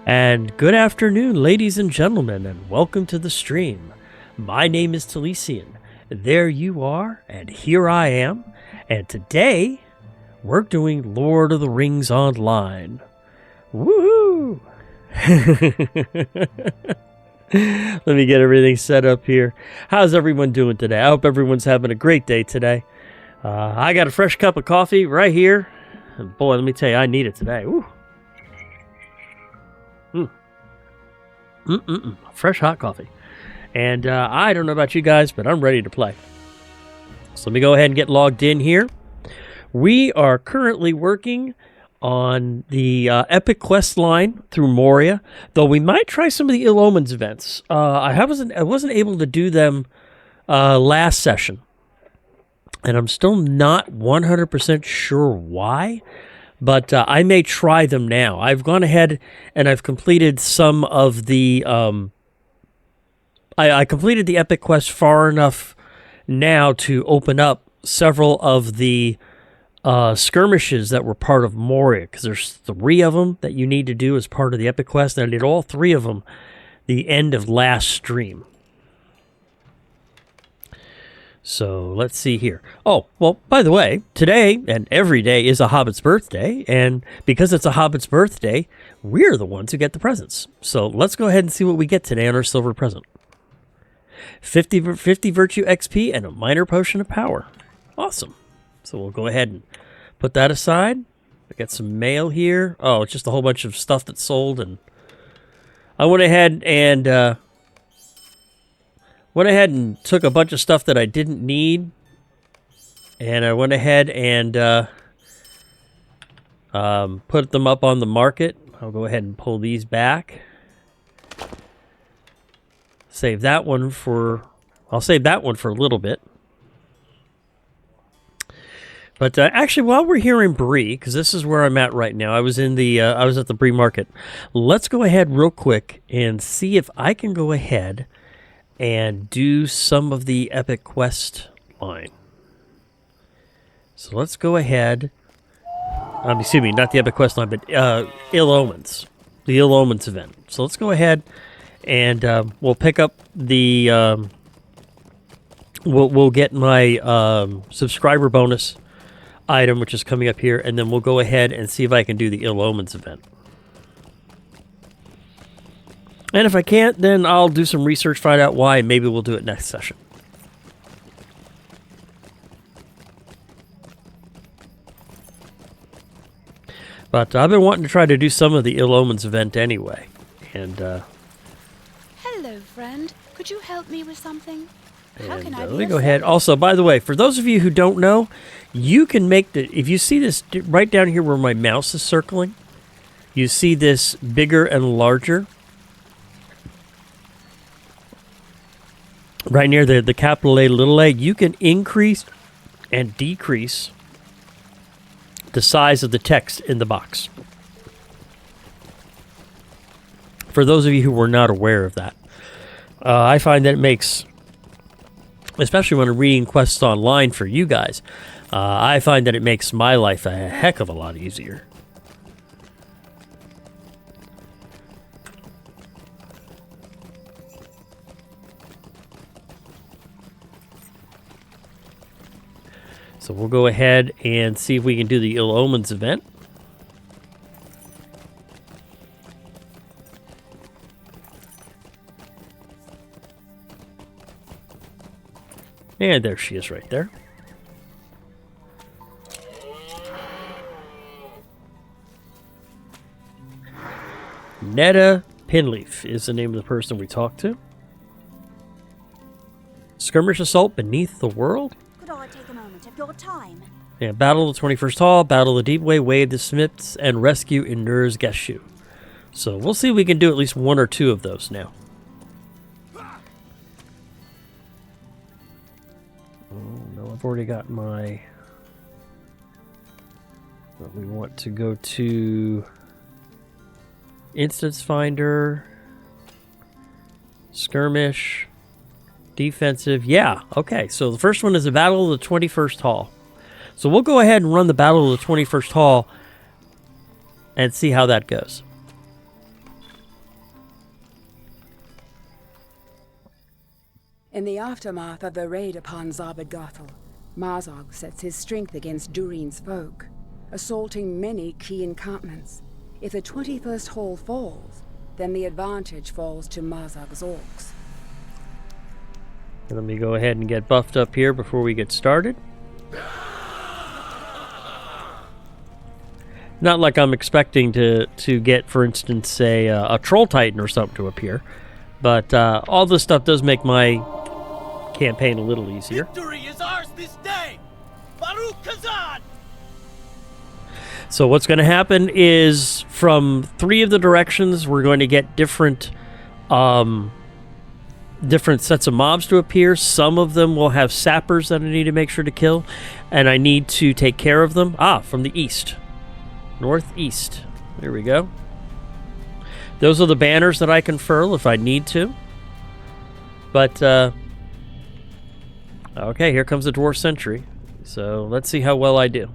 And good afternoon, ladies and gentlemen, and welcome to the stream. My name is Talesian. There you are, and here I am. And today, we're doing Lord of the Rings Online. Woohoo! Let me get everything set up here. How's everyone doing today? I hope everyone's having a great day today. I got a fresh cup of coffee right here. And boy, let me tell you, I need it today. Ooh. Fresh hot coffee. And I don't know about you guys, but I'm ready to play. So let me go ahead and get logged in here. We are currently working on the Epic Quest line through Moria, though we might try some of the Ill Omens events. I wasn't able to do them last session, and I'm still not 100% sure why. But I may try them now. I've gone ahead and I've completed some of the... I completed the Epic Quest far enough now to open up several of the skirmishes that were part of Moria. Because there's 3 of them that you need to do as part of the Epic Quest. And I did all 3 of them the end of last stream. So let's see here. Oh, well, by the way, today and every day is a Hobbit's birthday. And because it's a Hobbit's birthday, we're the ones who get the presents. So let's go ahead and see what we get today on our silver present. 50 Virtue XP and a minor potion of power. Awesome. So we'll go ahead and put that aside. I got some mail here. Oh, it's just a whole bunch of stuff that's sold. And I went ahead and... took a bunch of stuff that I didn't need, and I went ahead and put them up on the market. I'll go ahead and pull these back. I'll save that one for a little bit. But actually, while we're here in Bree, because this is where I'm at right now, I was at the Bree market. Let's go ahead real quick and see if I can go ahead and do some of the Epic Quest line. So let's go ahead. Excuse me, not the Epic Quest line, but Ill Omens. The Ill Omens event. So let's go ahead and we'll pick up the... We'll get my subscriber bonus item, which is coming up here, and then we'll go ahead and see if I can do the Ill Omens event. And if I can't, then I'll do some research, find out why, and maybe we'll do it next session. But I've been wanting to try to do some of the Ill Omens event anyway. And hello, friend. Could you help me with something? How can I let me go ahead. Also, by the way, for those of you who don't know, you can make the... If you see this right down here where my mouse is circling, you see this bigger and larger. Right near the capital A, little a, you can increase and decrease the size of the text in the box. For those of you who were not aware of that, I find that it makes, especially when I'm reading quests online for you guys, I find that it makes my life a heck of a lot easier. So we'll go ahead and see if we can do the Ill Omens event. And there she is right there. Netta Pinleaf is the name of the person we talked to. Skirmish Assault Beneath the World? Could I take a moment of your time? Yeah, Battle of the 21st Hall, Battle of the Deepway, Wave the Smiths, and Rescue in Nur's Geshu. So we'll see if we can do at least 1 or 2 of those now. Oh, no, I've already got my... But we want to go to... Instance Finder... Skirmish... Defensive, yeah, okay. So the first one is the Battle of the 21st Hall. So we'll go ahead and run the Battle of the 21st Hall and see how that goes. In the aftermath of the raid upon Zabad-Gothel, Marzog sets his strength against Durin's folk, assaulting many key encampments. If the 21st Hall falls, then the advantage falls to Marzog's orcs. Let me go ahead and get buffed up here before we get started. Not like I'm expecting to get, for instance, say, a Troll Titan or something to appear. But all this stuff does make my campaign a little easier. Victory is ours this day! Baruch Kazan! So what's going to happen is from 3 of the directions, we're going to get different sets of mobs to appear. Some of them will have sappers that I need to make sure to kill, and I need to take care of them. From the east. Northeast. There we go. Those are the banners that I can furl if I need to. But, okay, here comes the Dwarf Sentry. So let's see how well I do.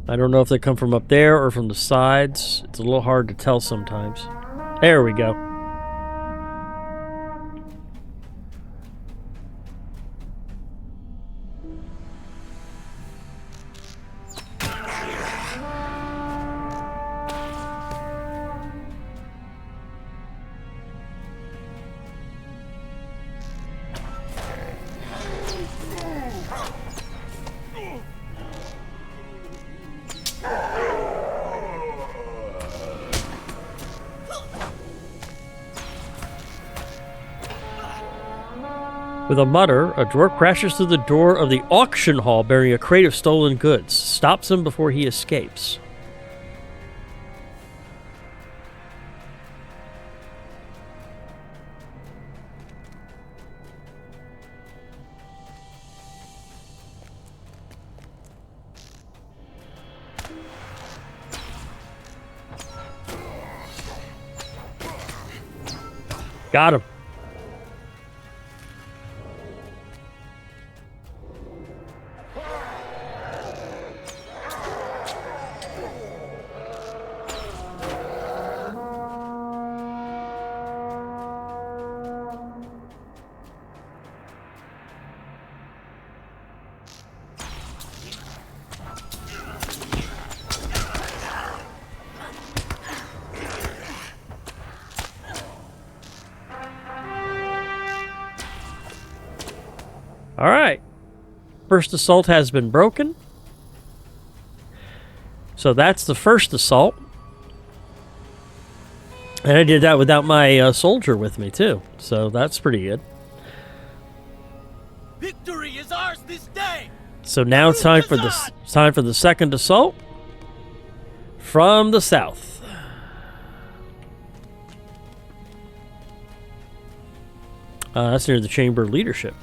I don't know if they come from up there or from the sides. It's a little hard to tell sometimes. There we go. With a mutter, a dwarf crashes through the door of the auction hall bearing a crate of stolen goods, stops him before he escapes. Got him. All right. First assault has been broken. So that's the first assault. And I did that without my soldier with me, too. So that's pretty good. Victory is ours this day! So now it's time for the second assault from the south. That's near the Chamber of Leadership.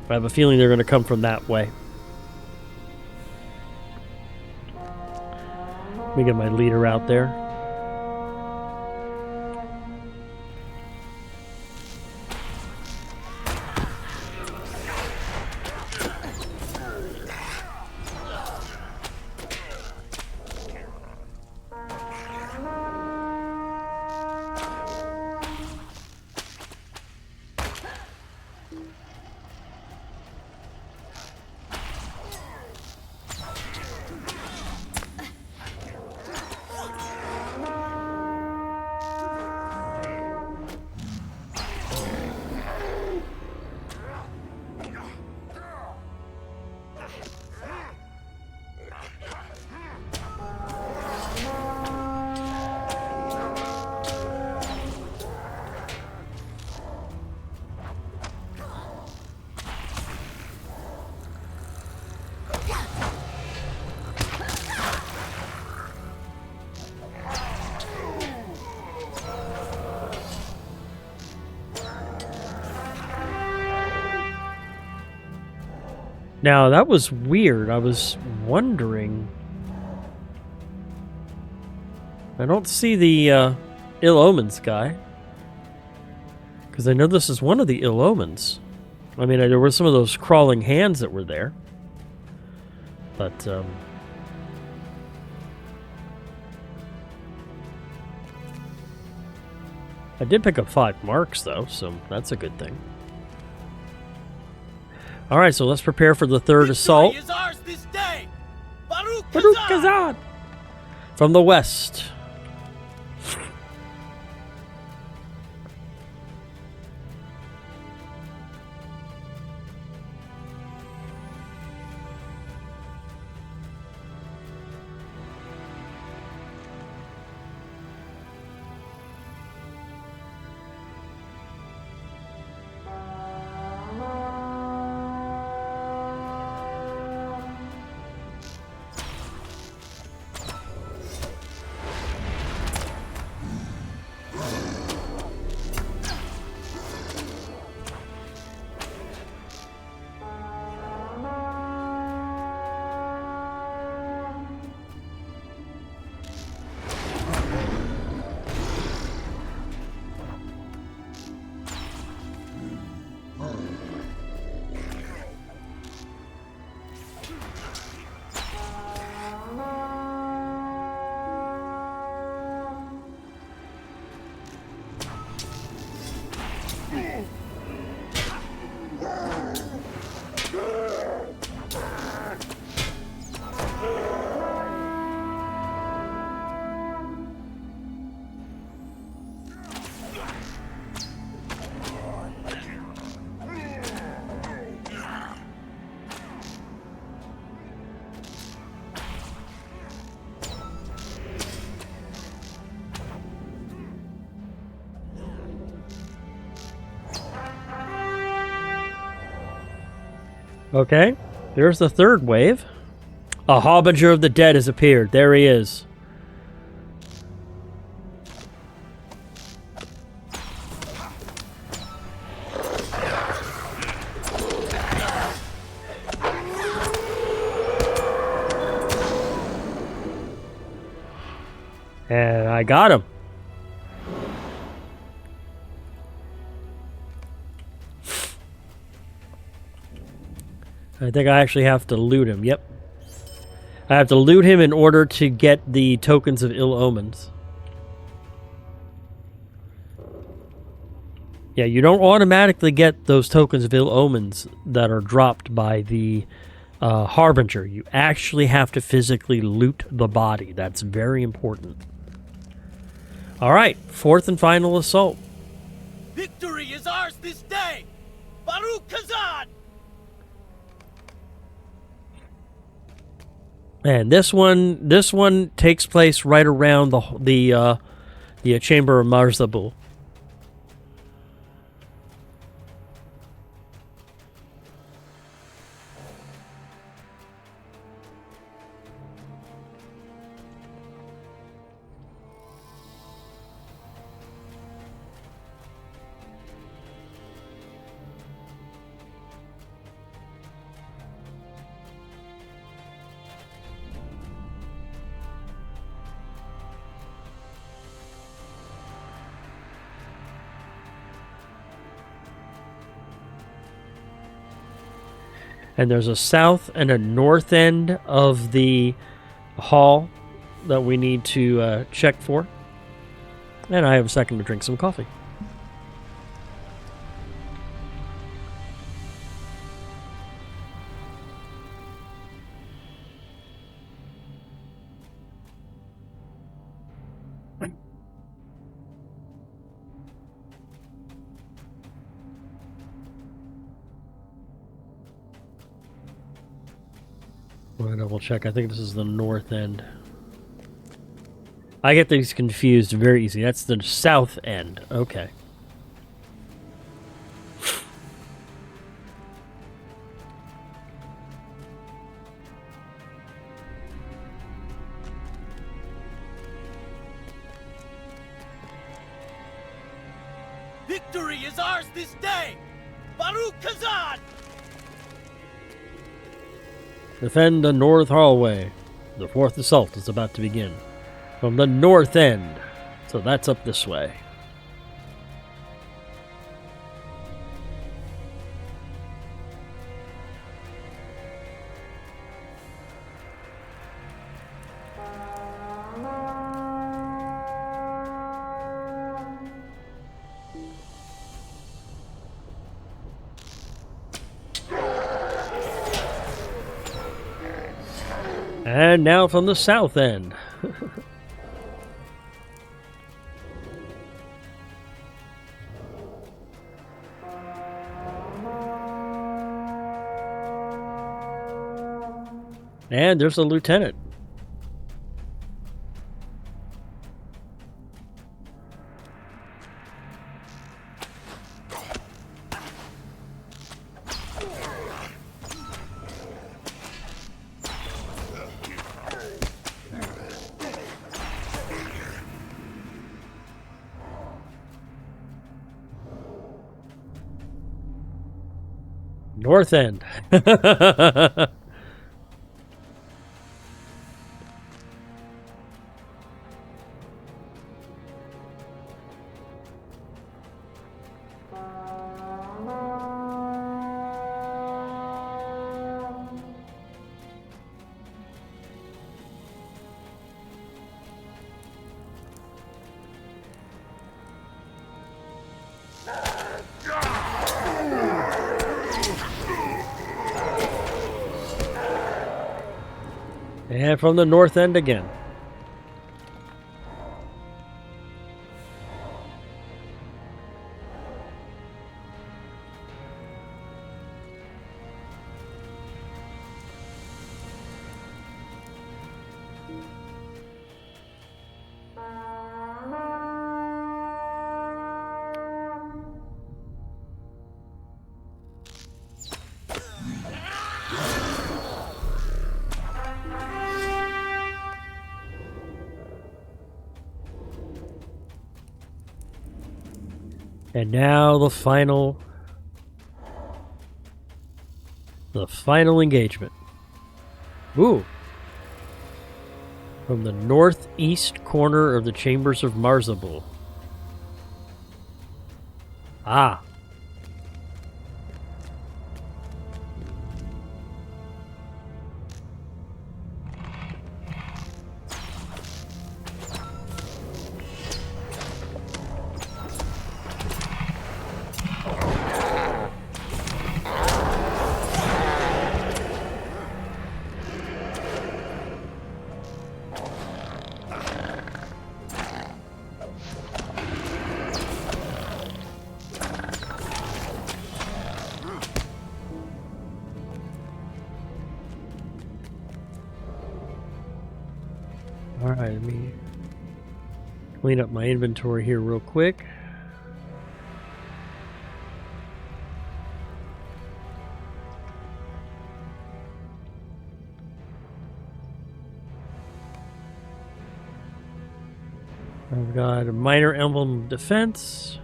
I have a feeling they're going to come from that way. Let me get my leader out there. Now, that was weird. I was wondering. I don't see the Ill Omens guy. Because I know this is one of the ill omens. I mean, there were some of those crawling hands that were there. But, I did pick up 5 marks, though, so that's a good thing. Alright, so let's prepare for the third assault. Victory is ours this day! Baruch Baruch Kazan! Kazan! From the west. Okay, there's the third wave. A harbinger of the dead has appeared. There he is. And I got him. I think I actually have to loot him. Yep. I have to loot him in order to get the tokens of ill omens. Yeah, you don't automatically get those tokens of ill omens that are dropped by the harbinger. You actually have to physically loot the body. That's very important. All right, fourth and final assault. Victory is ours this day! Baruch Kazan! And this one takes place right around the chamber of Marzabul. And there's a south and a north end of the hall that we need to check for. And I have a second to drink some coffee. I'll double check. I think this is the north end. I get these confused very easy. That's the south end. Okay. Victory is ours this day! Baruch Kazan! Defend the north hallway. The fourth assault is about to begin. From the north end. So that's up this way. And now from the south end. And there's a lieutenant. North end. And from the north end again. And now the final engagement. Ooh. From the northeast corner of the chambers of Marzabul. Ah. Alright, let me clean up my inventory here real quick. I've got a minor emblem of defense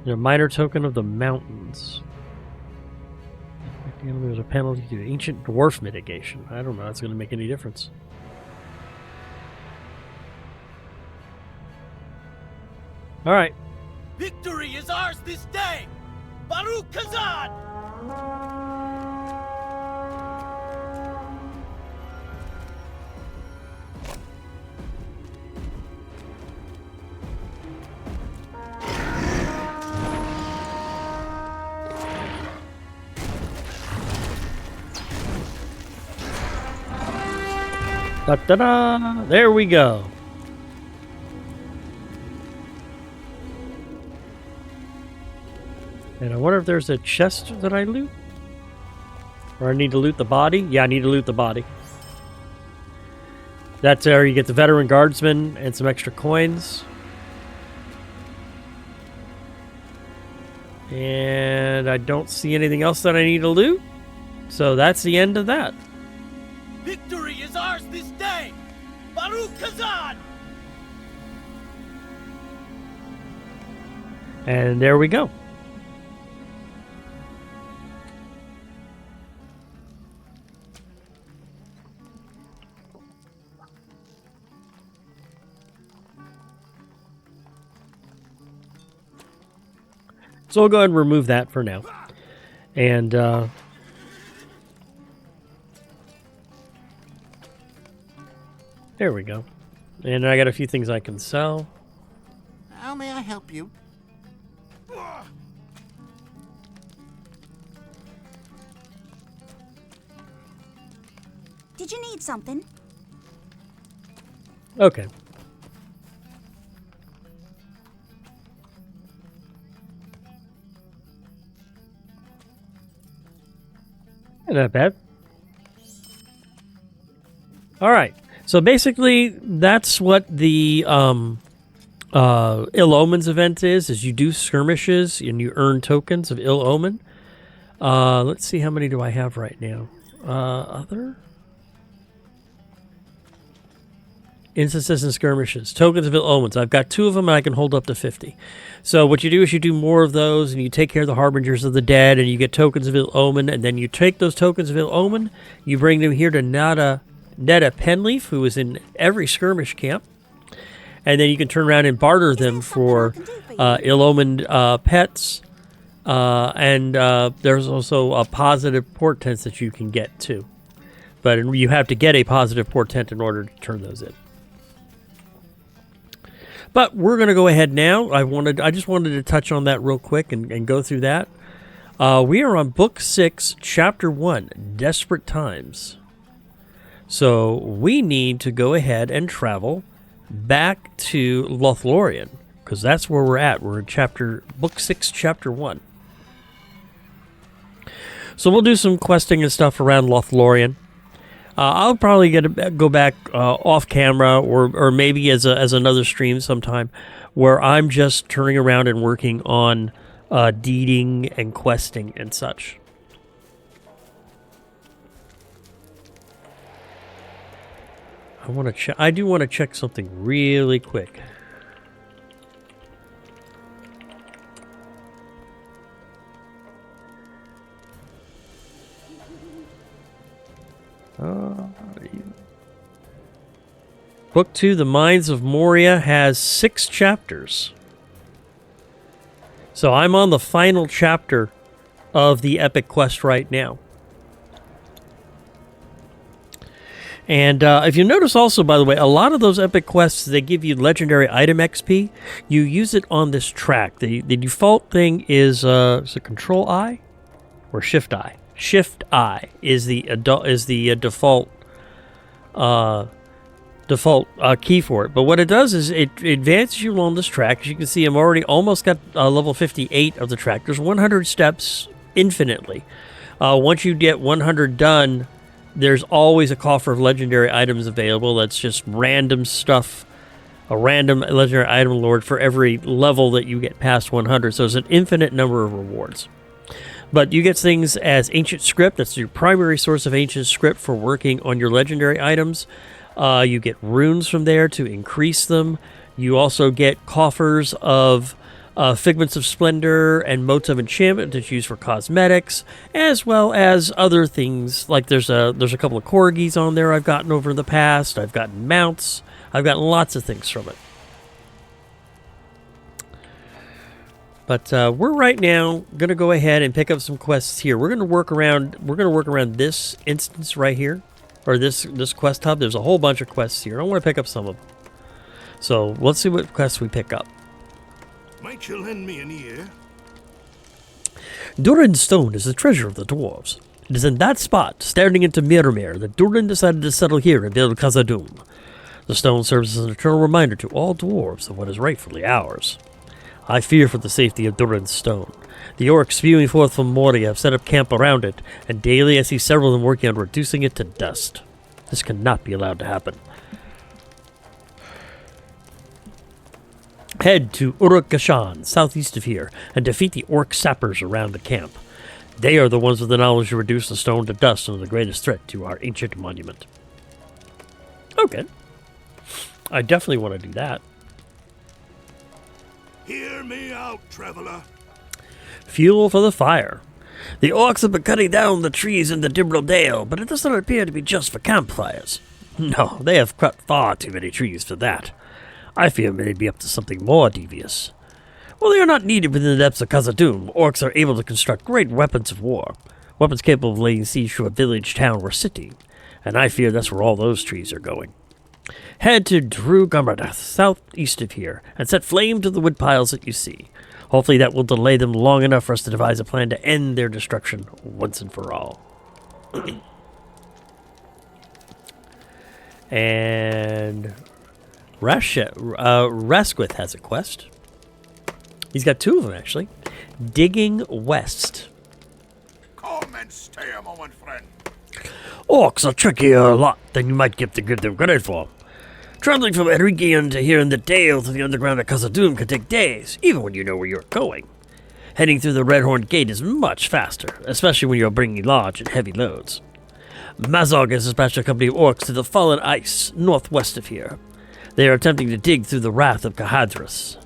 and a minor token of the mountains. There's a penalty to ancient dwarf mitigation. I don't know if that's going to make any difference. All right. Victory is ours this day! Baruch Kazan! Da-da-da! There we go. And I wonder if there's a chest that I loot? Or I need to loot the body? Yeah, I need to loot the body. That's where you get the veteran guardsman and some extra coins. And I don't see anything else that I need to loot. So that's the end of that. Victory is ours this day! Baruch Kazan! And there we go. So we'll go ahead and remove that for now. And there we go. And I got a few things I can sell. How may I help you? Did you need something? Okay. Not bad. All right. So basically, that's what the Ill Omens event is you do skirmishes and you earn tokens of Ill Omen. Let's see, how many do I have right now? Other instances and skirmishes, tokens of Ill Omens. I've got 2 of them, and I can hold up to 50. So what you do is you do more of those, and you take care of the Harbingers of the Dead, and you get tokens of Ill Omen, and then you take those tokens of Ill Omen, you bring them here to Netta Penleaf, who is in every skirmish camp, and then you can turn around and barter them for Ill Omened pets, and there's also a positive portents that you can get too. But you have to get a positive portent in order to turn those in. But we're going to go ahead now. I just wanted to touch on that real quick and go through that. We are on Book 6, Chapter 1, Desperate Times. So we need to go ahead and travel back to Lothlorian, because that's where we're at. We're in Book 6, Chapter 1. So we'll do some questing and stuff around Lothlorian. I'll probably go back off camera, or maybe as another stream sometime, where I'm just turning around and working on deeding and questing and such. I do want to check something really quick. Book 2, The Mines of Moria, has 6 chapters. So I'm on the final chapter of the epic quest right now. And if you notice also, by the way, a lot of those epic quests, they give you legendary item XP. You use it on this track. The default thing is it Control I or Shift I? Shift I is the default key for it. But what it does is it advances you along this track. As you can see, I'm already almost got level 58 of the track. There's 100 steps infinitely. Once you get 100 done, there's always a coffer of legendary items available. That's just random stuff, a random legendary item lord for every level that you get past 100. So it's an infinite number of rewards. But you get things as Ancient Script. That's your primary source of Ancient Script for working on your legendary items. You get runes from there to increase them. You also get coffers of Figments of Splendor and Motes of Enchantment that's used for cosmetics, as well as other things. Like there's a couple of corgis on there I've gotten over in the past. I've gotten mounts. I've gotten lots of things from it. But we're right now going to go ahead and pick up some quests here. We're going to work around this instance right here, or this quest hub. There's a whole bunch of quests here. I want to pick up some of them. So let's see what quests we pick up. Might you lend me an ear? Durin Stone is the treasure of the dwarves. It is in that spot, staring into Mirror, that Durin decided to settle here and build Khazad-dûm. The stone serves as an eternal reminder to all dwarves of what is rightfully ours. I fear for the safety of Durin's Stone. The orcs spewing forth from Moria have set up camp around it, and daily I see several of them working on reducing it to dust. This cannot be allowed to happen. Head to Uruk-Gashan, southeast of here, and defeat the orc sappers around the camp. They are the ones with the knowledge to reduce the stone to dust and are the greatest threat to our ancient monument. Okay. I definitely want to do that. Hear me out, traveler. Fuel for the fire. The orcs have been cutting down the trees in the Dimbrel Dale, but it does not appear to be just for campfires. No, they have cut far too many trees for that. I fear they may be up to something more devious. Well, they are not needed within the depths of Khazad-dûm. Orcs are able to construct great weapons of war. Weapons capable of laying siege to a village, town, or city. And I fear that's where all those trees are going. Head to Dru Gummerdath, southeast of here, and set flame to the woodpiles that you see. Hopefully that will delay them long enough for us to devise a plan to end their destruction once and for all. And Rasquith has a quest. He's got two of them, actually. Digging West. Come and stay a moment, friend. Orcs are trickier a lot than you might give them credit for. Traveling from Erigian to here in the Dale to the underground at Khazad-dûm can take days, even when you know where you're going. Heading through the Redhorn Gate is much faster, especially when you're bringing large and heavy loads. Mazog has dispatched a company of orcs to the Fallen Ice, northwest of here. They are attempting to dig through the wrath of Kahadras.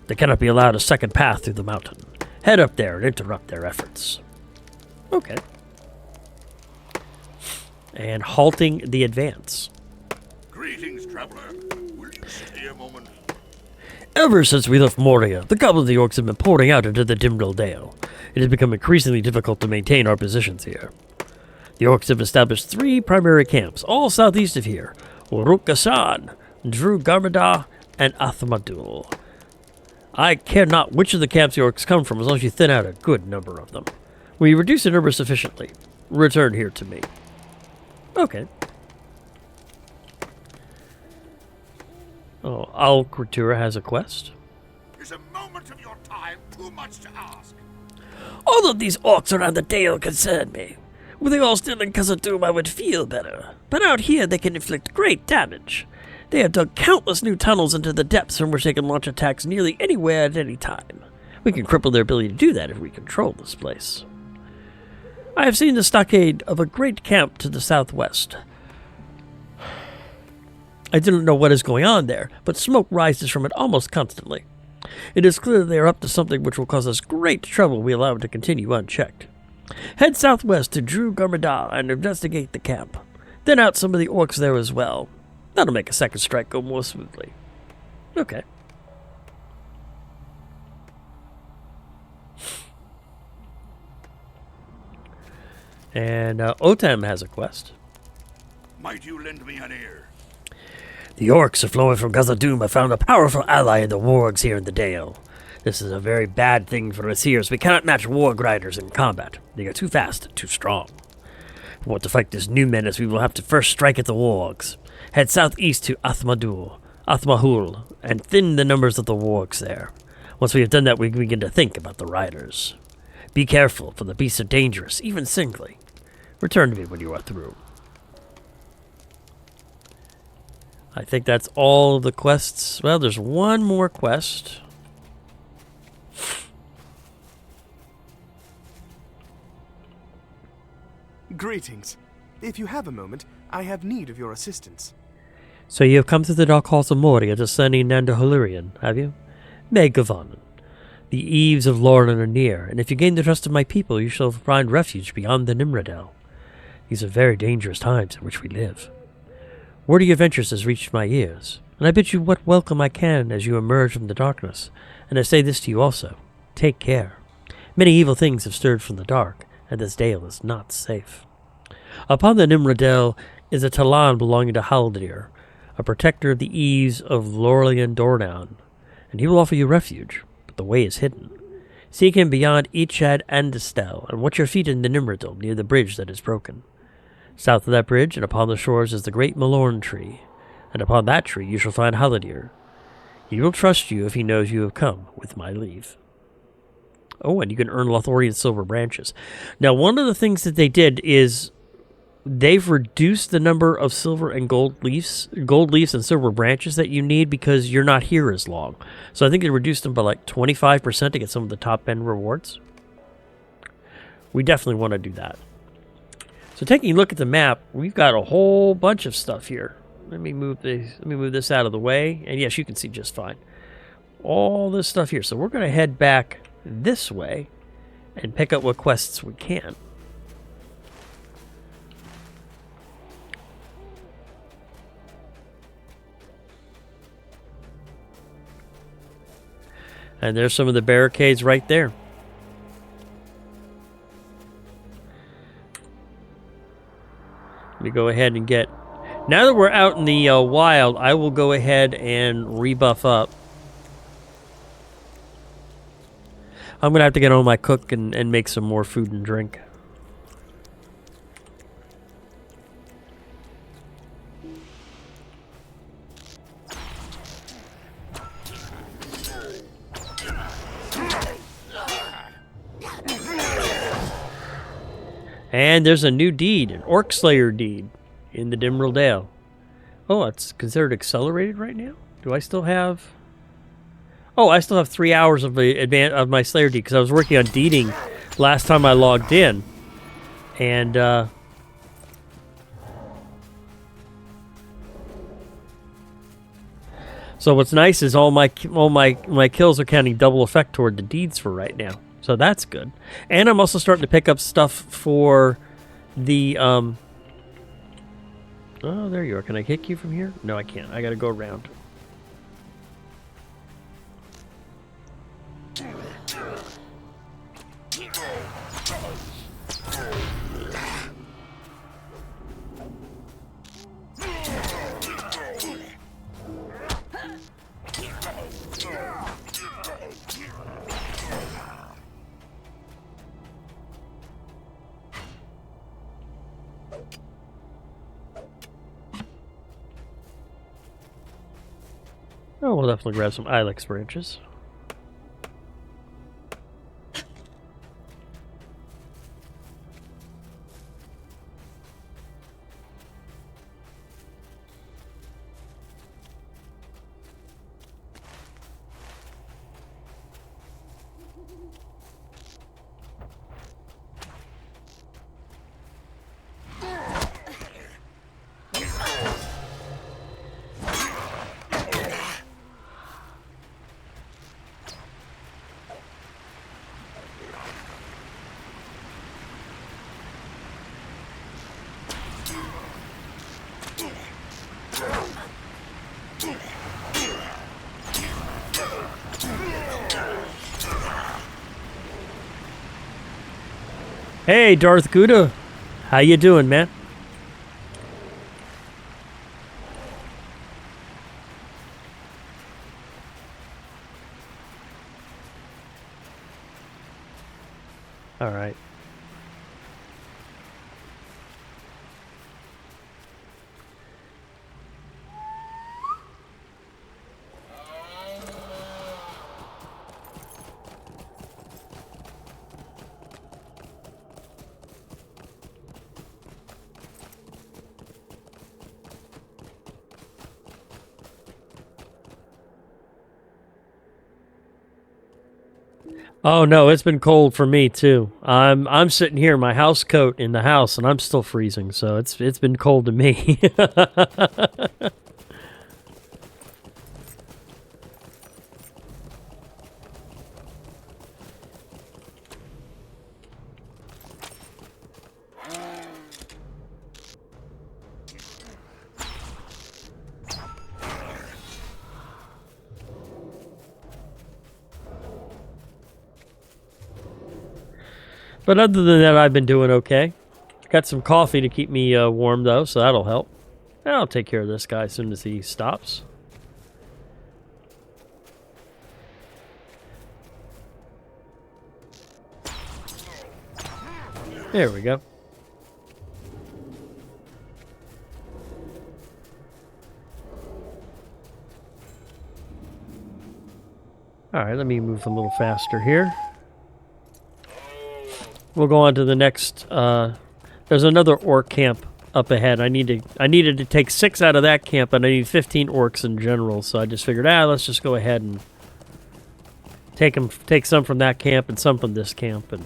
They cannot be allowed a second path through the mountain. Head up there and interrupt their efforts. Okay. And halting the advance. Greetings, traveler. Will you stay a moment? Ever since we left Moria, the goblins of the orcs have been pouring out into the Dimdal Dale. It has become increasingly difficult to maintain our positions here. The orcs have established 3 primary camps, all southeast of here. Uruk-Gasan, Drew Garmada, and Athmadul. I care not which of the camps the orcs come from, as long as you thin out a good number of them. When you reduce the number sufficiently, return here to me. Okay. Oh, Al-Kratura has a quest. Is a moment of your time too much to ask? All of these orcs around the Dale concern me. Were they all still in Khazad-dûm, I would feel better. But out here, they can inflict great damage. They have dug countless new tunnels into the depths from which they can launch attacks nearly anywhere at any time. We can cripple their ability to do that if we control this place. I have seen the stockade of a great camp to the southwest. I didn't know what is going on there, but smoke rises from it almost constantly. It is clear they are up to something which will cause us great trouble if we allow it to continue unchecked. Head southwest to Drew Garmada and investigate the camp. Then out some of the orcs there as well. That'll make a second strike go more smoothly. Okay. And Otam has a quest. Might you lend me an ear? The orcs are flowing from Khazad-dûm have found a powerful ally in the wargs here in the Dale. This is a very bad thing for us here, as we cannot match warg riders in combat. They are too fast and too strong. If we want to fight this new menace, we will have to first strike at the wargs. Head southeast to Athmahul, and thin the numbers of the wargs there. Once we have done that, we can begin to think about the riders. Be careful, for the beasts are dangerous, even singly. Return to me when you are through. I think that's all of the quests. Well, there's one more quest. Greetings. If you have a moment, I have need of your assistance. So you have come to the dark halls of Moria to study Lothlorian, have you? May Gavanen. The eves of Lorien are near, and if you gain the trust of my people, you shall find refuge beyond the Nimrodel. These are very dangerous times in which we live. Word of your adventures has reached my ears, and I bid you what welcome I can as you emerge from the darkness. And I say this to you also, take care. Many evil things have stirred from the dark, and this dale is not safe. Upon the Nimrodel is a Talan belonging to Haldir, a protector of the eves of Lorien Dornan, and he will offer you refuge, but the way is hidden. Seek him beyond Ichad and Distel, and watch your feet in the Nimrodel near the bridge that is broken. South of that bridge and upon the shores is the great Malorn tree, and upon that tree you shall find Haldir. He will trust you if he knows you have come with my leave. Oh, and you can earn Lothlorian silver branches. Now, one of the things that they did is they've reduced the number of silver and gold leaves and silver branches that you need because you're not here as long. So I think they reduced them by like 25% to get some of the top end rewards. We definitely want to do that. So taking a look at the map, we've got a whole bunch of stuff here. Let me move this out of the way, and yes, you can see just fine. All this stuff here. So we're going to head back this way and pick up what quests we can. And there's some of the barricades right there. Let me go ahead and get... Now that we're out in the wild, I will go ahead and rebuff up. I'm going to have to get on my cook and make some more food and drink. And there's a new deed, an Orc Slayer deed in the Dimrill Dale. Oh, it's considered accelerated right now? Do I still have... Oh, I still have 3 hours of my Slayer deed because I was working on deeding last time I logged in. And, so what's nice is all my kills are counting double effect toward the deeds for right now. So that's good. And I'm also starting to pick up stuff for the, oh, there you are. Can I kick you from here? No, I can't. I gotta go around. Oh, we'll definitely grab some ilex branches. Hey, Darth Gouda. How you doing, man? All right. Oh no, it's been cold for me too. I'm sitting here in my house coat in the house and I'm still freezing, so it's been cold to me. But other than that, I've been doing okay. Got some coffee to keep me warm, though, so that'll help. And I'll take care of this guy as soon as he stops. There we go. Alright, let me move a little faster here. We'll go on to the next, there's another orc camp up ahead. I needed to take 6 out of that camp, and I need 15 orcs in general, so I just figured, let's just go ahead and take some from that camp and some from this camp. And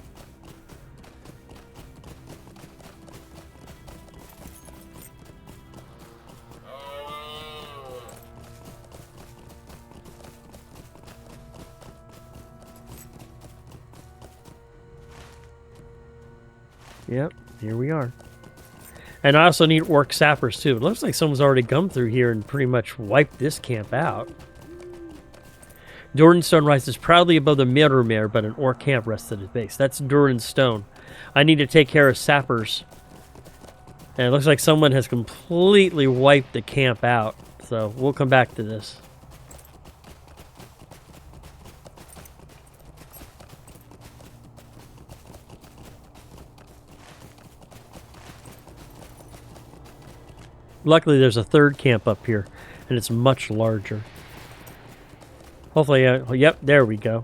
yep, here we are. And I also need orc sappers too. It looks like someone's already come through here and pretty much wiped this camp out. Durin Stone rises proudly above the Mirror, but an orc camp rests at its base. That's Durin Stone. I need to take care of sappers. And it looks like someone has completely wiped the camp out. So we'll come back to this. Luckily, there's a third camp up here, and it's much larger. Hopefully, yep, there we go.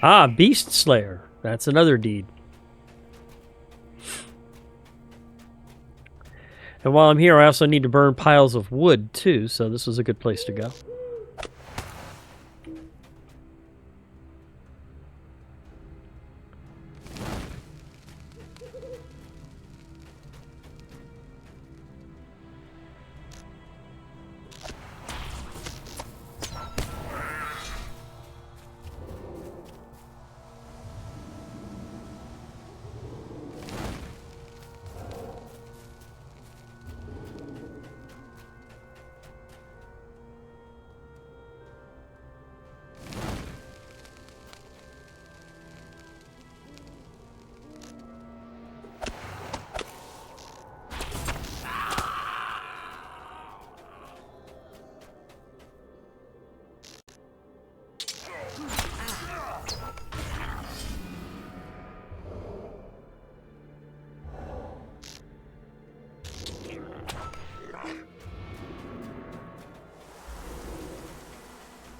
Ah, Beast Slayer. That's another deed. And while I'm here, I also need to burn piles of wood, too, so this was a good place to go.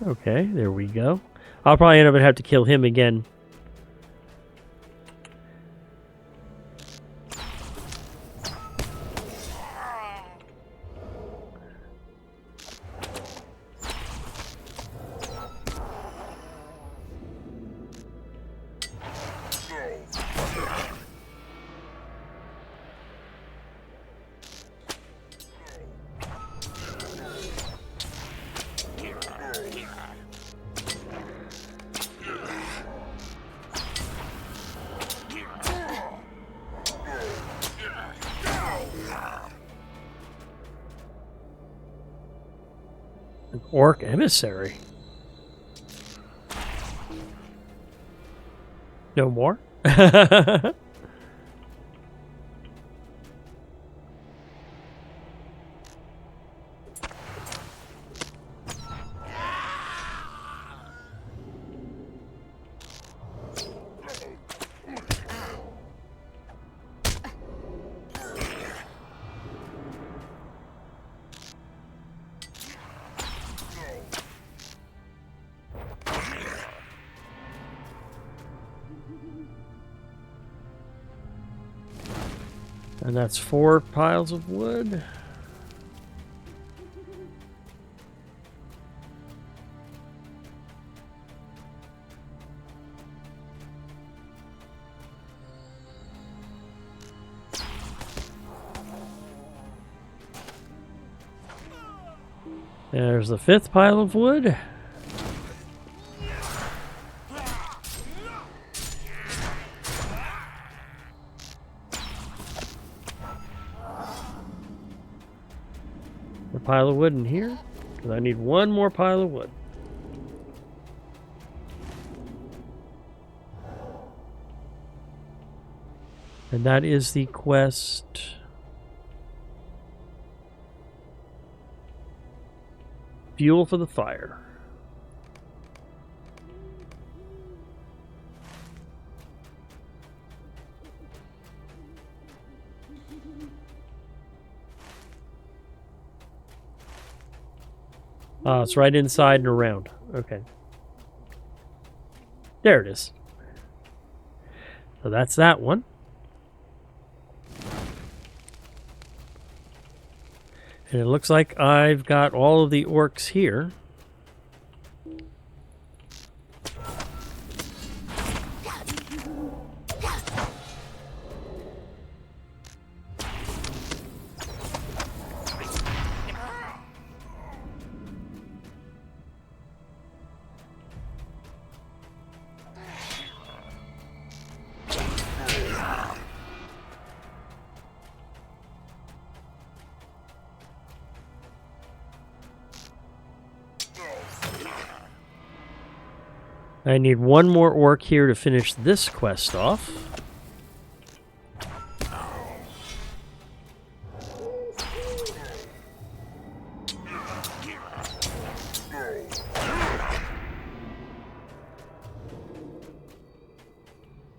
Okay, there we go. I'll probably end up gonna have to kill him again. An orc emissary. No more? And that's 4 piles of wood. There's the 5th pile of wood. A pile of wood in here, because I need 1 more pile of wood. And that is the quest. Fuel for the fire. Ah, it's right inside and around. Okay. There it is. So that's that one. And it looks like I've got all of the orcs here. I need 1 more orc here to finish this quest off.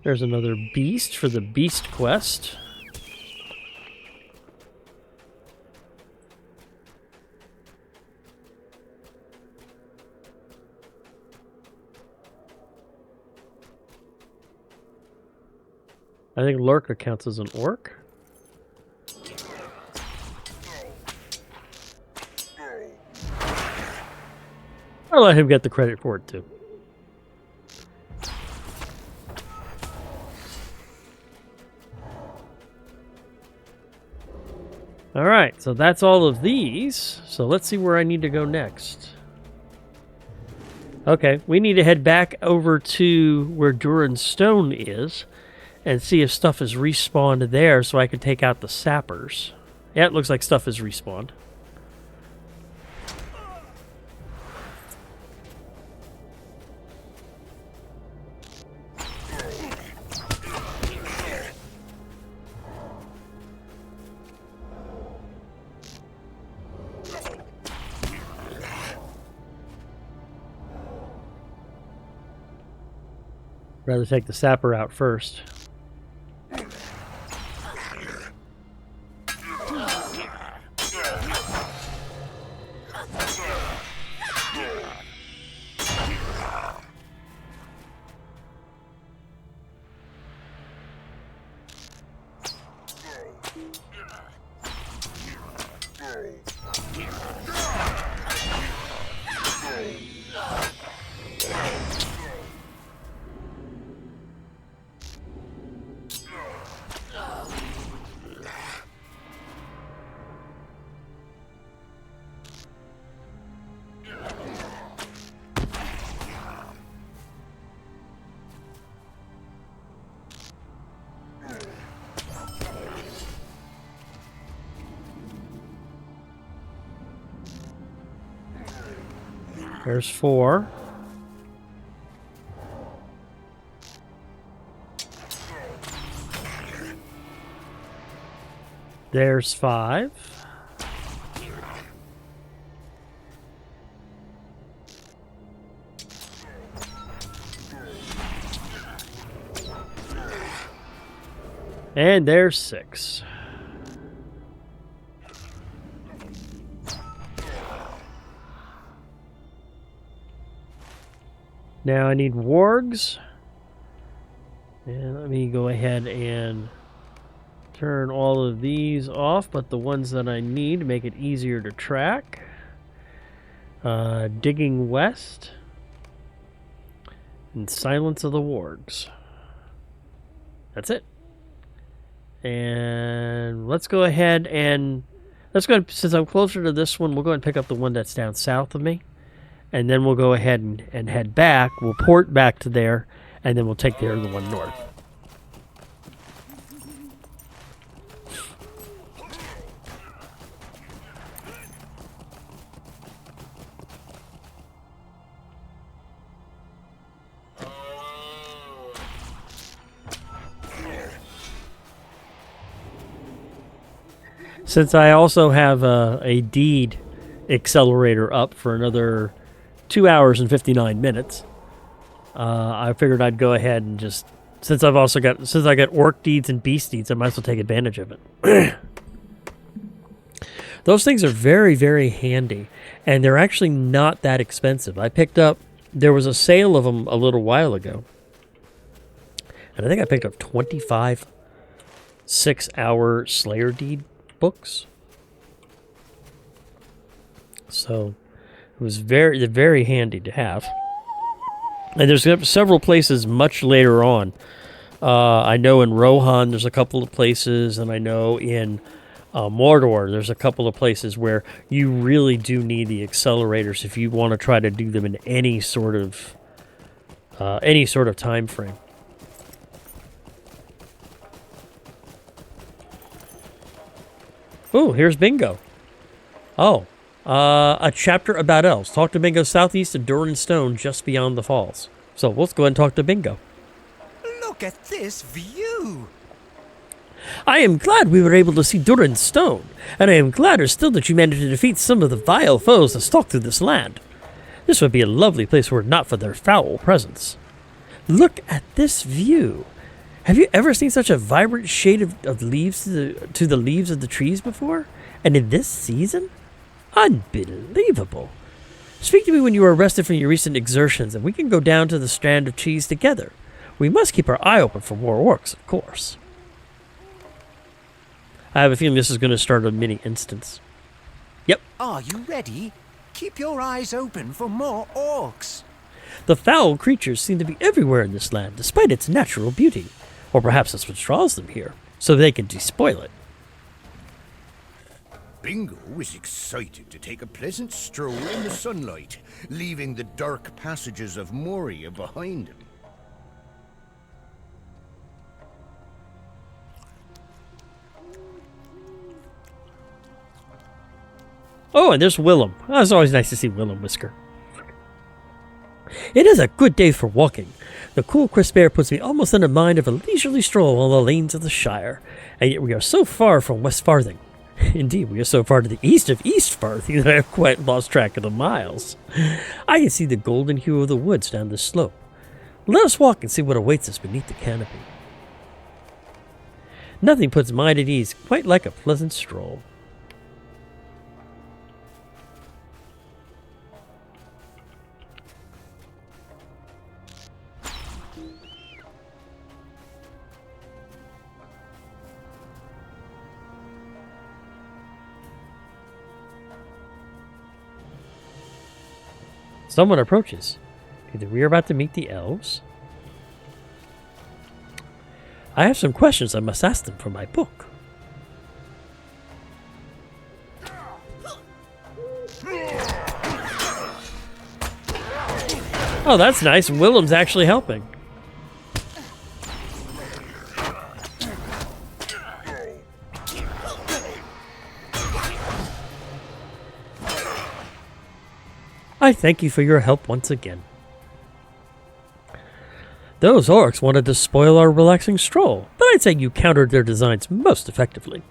There's another beast for the beast quest. I think Lurker counts as an orc. I'll let him get the credit for it, too. Alright, so that's all of these. So let's see where I need to go next. Okay, we need to head back over to where Durin's Stone is and see if stuff is respawned there so I can take out the sappers. Yeah, it looks like stuff is respawned. Rather take the sapper out first. There's 4. There's 5. And there's 6. Now I need wargs. And let me go ahead and turn all of these off, but the ones that I need to make it easier to track. Digging West. And Silence of the Wargs. That's it. And let's go ahead and since I'm closer to this one, we'll go ahead and pick up the one that's down south of me. And then we'll go ahead and head back. We'll port back to there, and then we'll take the other one north. Since I also have a deed accelerator up for another 2 hours and 59 minutes. I figured I'd go ahead and just, since I got orc deeds and beast deeds, I might as well take advantage of it. Those things are very, very handy, and they're actually not that expensive. There was a sale of them a little while ago, and I think I picked up 25 6-hour Slayer deed books. So it was very, very handy to have. And there's several places much later on. I know in Rohan there's a couple of places, and I know in Mordor there's a couple of places where you really do need the accelerators if you want to try to do them in any sort of time frame. Oh, here's Bingo. Oh. A chapter about elves. Talk to Bingo southeast of Durin's Stone, just beyond the falls. So let's go ahead and talk to Bingo. Look at this view! I am glad we were able to see Durin's Stone, and I am gladder still that you managed to defeat some of the vile foes that stalk through this land. This would be a lovely place were it not for their foul presence. Look at this view. Have you ever seen such a vibrant shade of leaves to the leaves of the trees before? And in this season? Unbelievable. Speak to me when you are rested from your recent exertions, and we can go down to the strand of trees together. We must keep our eye open for more orcs, of course. I have a feeling this is going to start a mini instance. Yep. Are you ready? Keep your eyes open for more orcs. The foul creatures seem to be everywhere in this land, despite its natural beauty. Or perhaps that's what draws them here, so they can despoil it. Bingo is excited to take a pleasant stroll in the sunlight, leaving the dark passages of Moria behind him. Oh, and there's Willem. Oh, it's always nice to see Willem Whisker. It is a good day for walking. The cool, crisp air puts me almost in the mind of a leisurely stroll on the lanes of the Shire, and yet we are so far from West Farthing. Indeed, we are so far to the east of East Farthing that I have quite lost track of the miles. I can see the golden hue of the woods down this slope. Let us walk and see what awaits us beneath the canopy. Nothing puts mind at ease quite like a pleasant stroll. Someone approaches. Either we are about to meet the elves. I have some questions I must ask them for my book. Oh, that's nice. Willem's actually helping. I thank you for your help once again. Those orcs wanted to spoil our relaxing stroll, but I'd say you countered their designs most effectively.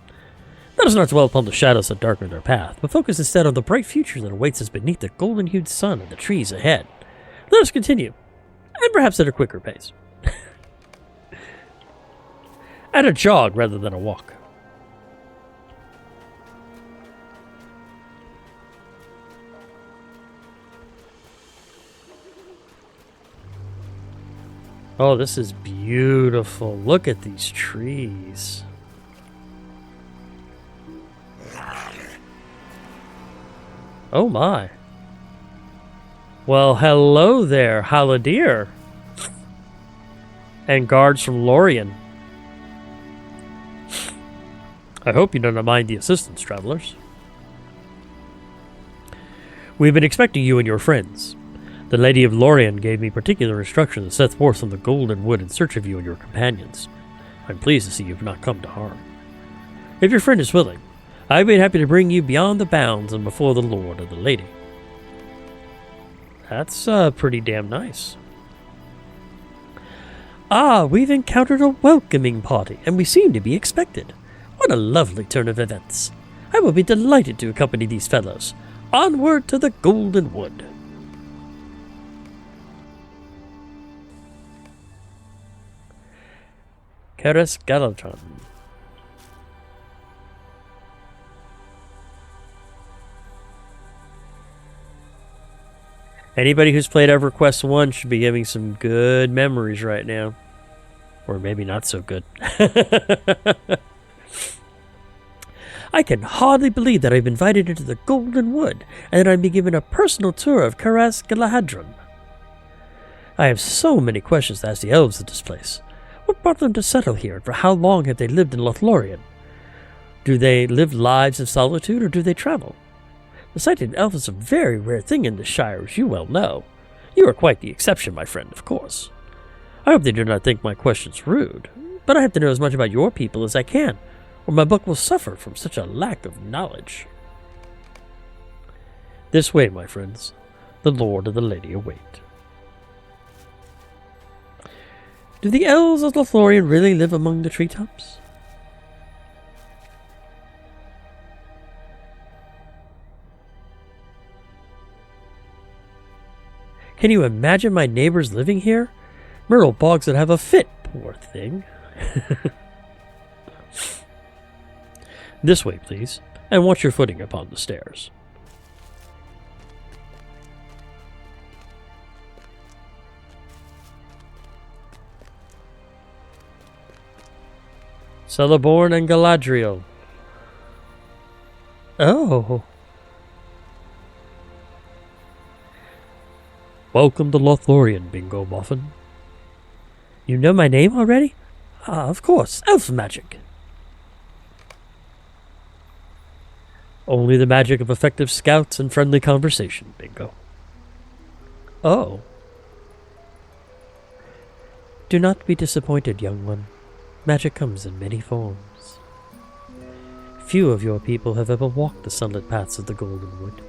Let us not dwell upon the shadows that darken our path, but focus instead on the bright future that awaits us beneath the golden-hued sun and the trees ahead. Let us continue, and perhaps at a quicker pace. At a jog rather than a walk. Oh, this is beautiful. Look at these trees. Oh my. Well, hello there, Haladier. And guards from Lothlorian. I hope you don't mind the assistance, travelers. We've been expecting you and your friends. The Lady of Lothlorian gave me particular instructions to set forth on the golden wood in search of you and your companions. I'm pleased to see you have not come to harm. If your friend is willing, I'd be happy to bring you beyond the bounds and before the Lord of the Lady. That's pretty damn nice. Ah, we've encountered a welcoming party, and we seem to be expected. What a lovely turn of events. I will be delighted to accompany these fellows. Onward to the Golden Wood. Keres Galatron. Anybody who's played EverQuest 1 should be having some good memories right now. Or maybe not so good. I can hardly believe that I've been invited into the Golden Wood and that I'm being given a personal tour of Keres Galatron. I have so many questions to ask the elves of this place. What brought them to settle here, and for how long have they lived in Lothlorian? Do they live lives of solitude, or do they travel? The sight of an elf is a very rare thing in this Shire, as you well know. You are quite the exception, my friend, of course. I hope they do not think my questions rude, but I have to know as much about your people as I can, or my book will suffer from such a lack of knowledge. This way, my friends. The Lord and the Lady await. Do the elves of Lothlorian really live among the treetops? Can you imagine my neighbors living here? Myrtle Bogs would have a fit, poor thing. This way, please, and watch your footing upon the stairs. Celeborn and Galadriel. Oh. Welcome to Lothlorian, Bingo Boffin. You know my name already? Ah, of course, elf magic. Only the magic of effective scouts and friendly conversation, Bingo. Oh. Do not be disappointed, young one. Magic comes in many forms. Few of your people have ever walked the sunlit paths of the Golden Wood.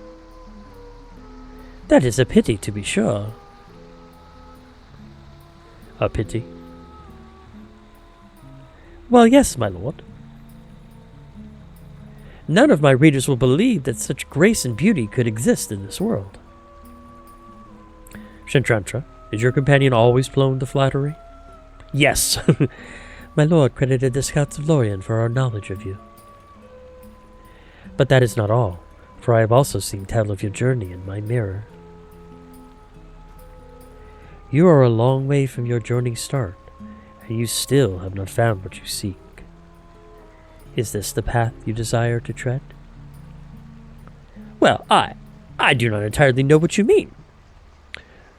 That is a pity, to be sure. A pity? Well, yes, my lord. None of my readers will believe that such grace and beauty could exist in this world. Shantrantra, is your companion always prone to flattery? Yes. My lord credited the scouts of Lorien for our knowledge of you. But that is not all, for I have also seen tell of your journey in my mirror. You are a long way from your journey's start, and you still have not found what you seek. Is this the path you desire to tread? Well, I do not entirely know what you mean.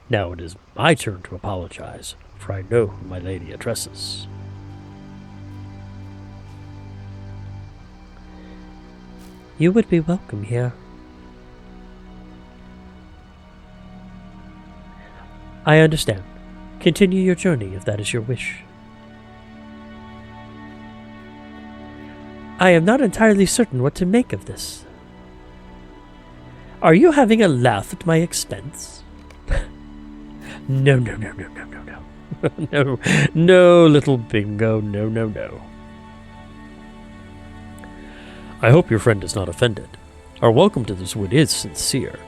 Now it is my turn to apologize, for I know who my lady addresses. You would be welcome here. I understand. Continue your journey if that is your wish. I am not entirely certain what to make of this. Are you having a laugh at my expense? No. No, little Bingo, no. I hope your friend is not offended. Our welcome to this wood is sincere,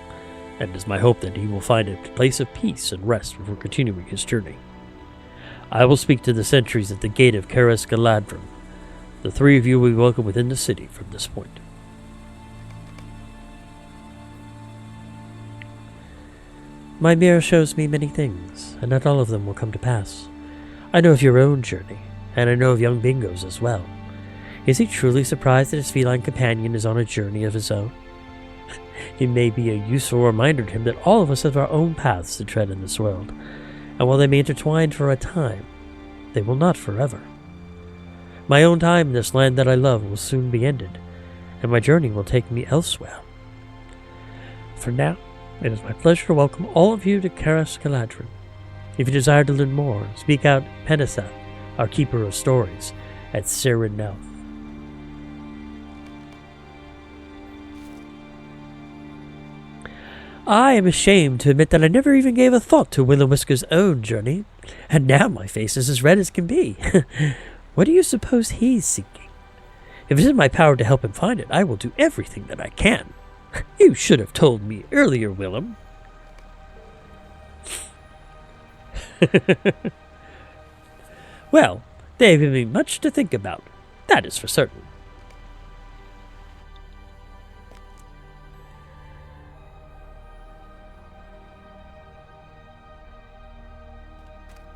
and it is my hope that he will find a place of peace and rest before continuing his journey. I will speak to the sentries at the gate of Karas Galadrim. The three of you will be welcome within the city from this point. My mirror shows me many things, and not all of them will come to pass. I know of your own journey, and I know of young Bingo's as well. Is he truly surprised that his feline companion is on a journey of his own? It may be a useful reminder to him that all of us have our own paths to tread in this world, and while they may intertwine for a time, they will not forever. My own time in this land that I love will soon be ended, and my journey will take me elsewhere. For now, it is my pleasure to welcome all of you to Karas Galadrim. If you desire to learn more, speak out Penaseth, our keeper of stories, at Sirin Nelth. I am ashamed to admit that I never even gave a thought to Will-O-Whisker's own journey, and now my face is as red as can be. What do you suppose he's seeking? If it is in my power to help him find it, I will do everything that I can. You should have told me earlier, Willem. Well, they have given me much to think about. That is for certain.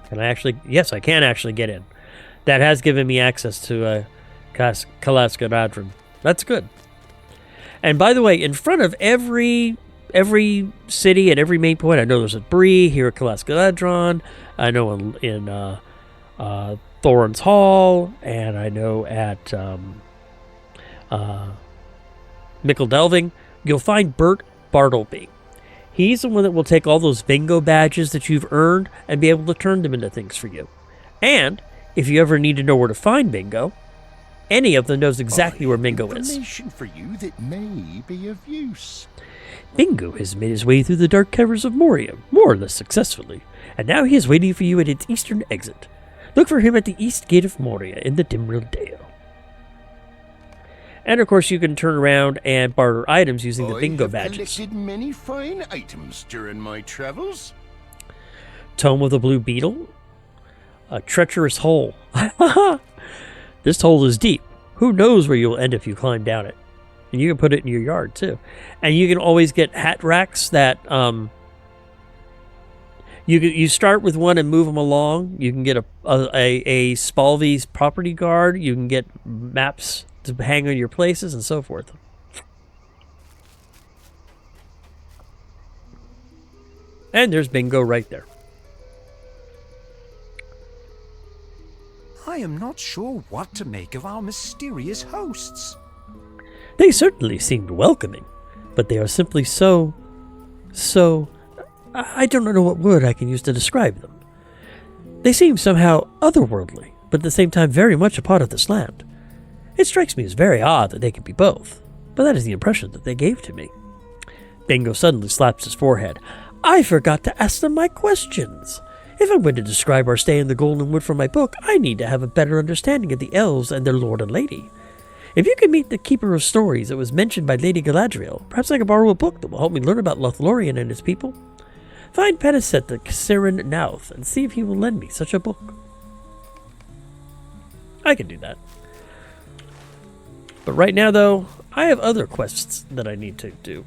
Can I actually? Yes, I can actually get in. That has given me access to Kalas Galadrim. That's good. And by the way, in front of every city and every main point, I know there's a Bree here at Kalas Galadron. I know in Thorin's Hall, and I know at Mickle Delving, you'll find Bert Bartleby. He's the one that will take all those bingo badges that you've earned and be able to turn them into things for you. And if you ever need to know where to find Bingo, any of them knows exactly where Bingo is. Information for you that may be of use. Bingo has made his way through the dark caverns of Moria, more or less successfully, and now he is waiting for you at its eastern exit. Look for him at the east gate of Moria in the Dimril Dale. And of course, you can turn around and barter items using the bingo badges. I have collected many fine items during my travels. Tome of the Blue Beetle. A treacherous hole. This hole is deep. Who knows where you'll end if you climb down it. And you can put it in your yard, too. And you can always get hat racks that... You start with one and move them along. You can get a Spalvi's property guard. You can get maps to hang on your places and so forth. And there's Bingo right there. I am not sure what to make of our mysterious hosts. They certainly seemed welcoming, but they are simply so... I don't know what word I can use to describe them. They seem somehow otherworldly, but at the same time very much a part of this land. It strikes me as very odd that they can be both, but that is the impression that they gave to me. Bingo suddenly slaps his forehead. I forgot to ask them my questions. If I'm going to describe our stay in the Golden Wood from my book, I need to have a better understanding of the elves and their lord and lady. If you can meet the Keeper of Stories that was mentioned by Lady Galadriel, perhaps I can borrow a book that will help me learn about Lothlorian and his people. Find Peniset the Siren Nouth and see if he will lend me such a book. I can do that. But right now, though, I have other quests that I need to do.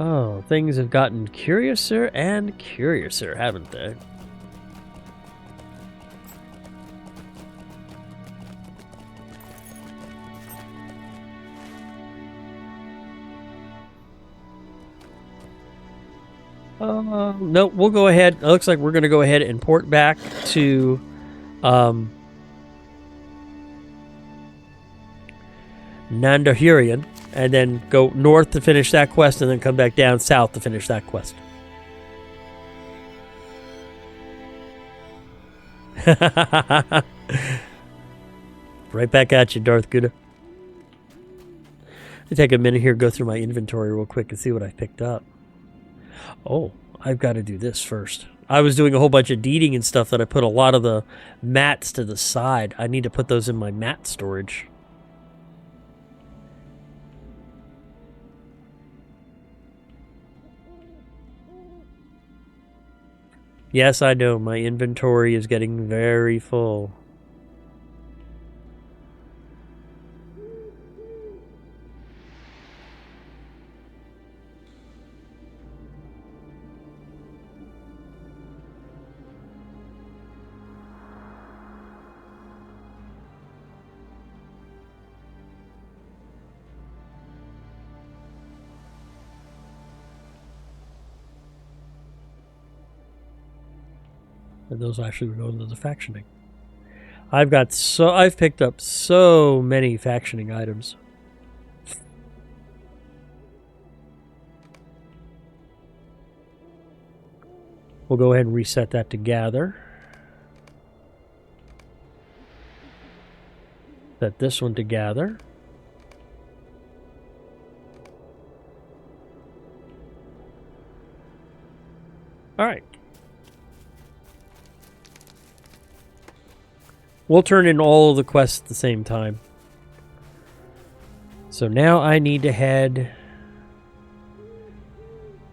Oh, things have gotten curiouser and curiouser, haven't they? No, we'll go ahead. It looks like we're going to go ahead and port back to Nandahurian, and then go north to finish that quest, and then come back down south to finish that quest. Right back at you, Darth Gouda. Let me take a minute here, go through my inventory real quick and see what I picked up. Oh, I've got to do this first. I was doing a whole bunch of deeding and stuff that I put a lot of the mats to the side. I need to put those in my mat storage. Yes, I know, my inventory is getting very full. And those actually go into the factioning. I've picked up so many factioning items. We'll go ahead and reset that to gather. Set this one to gather. All right. We'll turn in all of the quests at the same time. So now I need to head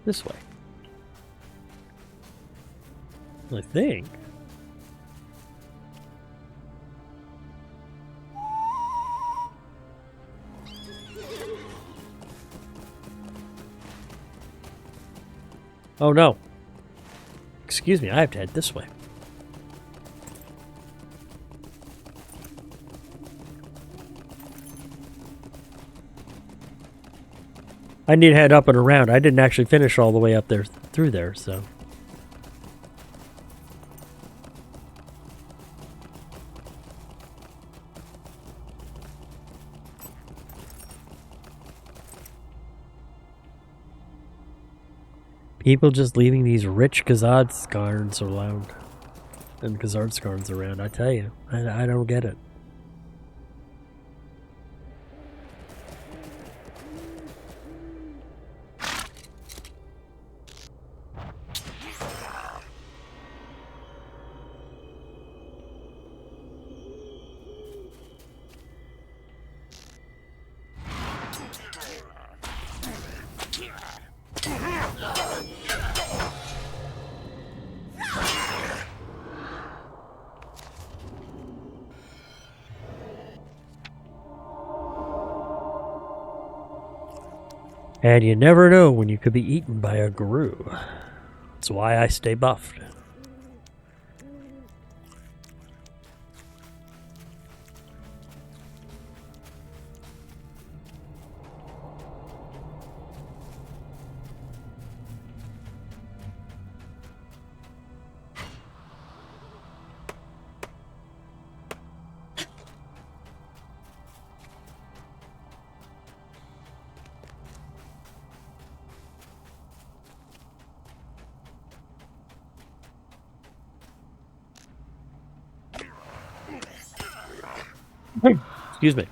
this way. I think. Oh no. Excuse me, I have to head this way. I need to head up and around. I didn't actually finish all the way up there through there, so. People just leaving these rich Khazad-skarns around. And Khazad-skarns around, I tell you. I don't get it. And you never know when you could be eaten by a guru. That's why I stay buffed. Excuse me.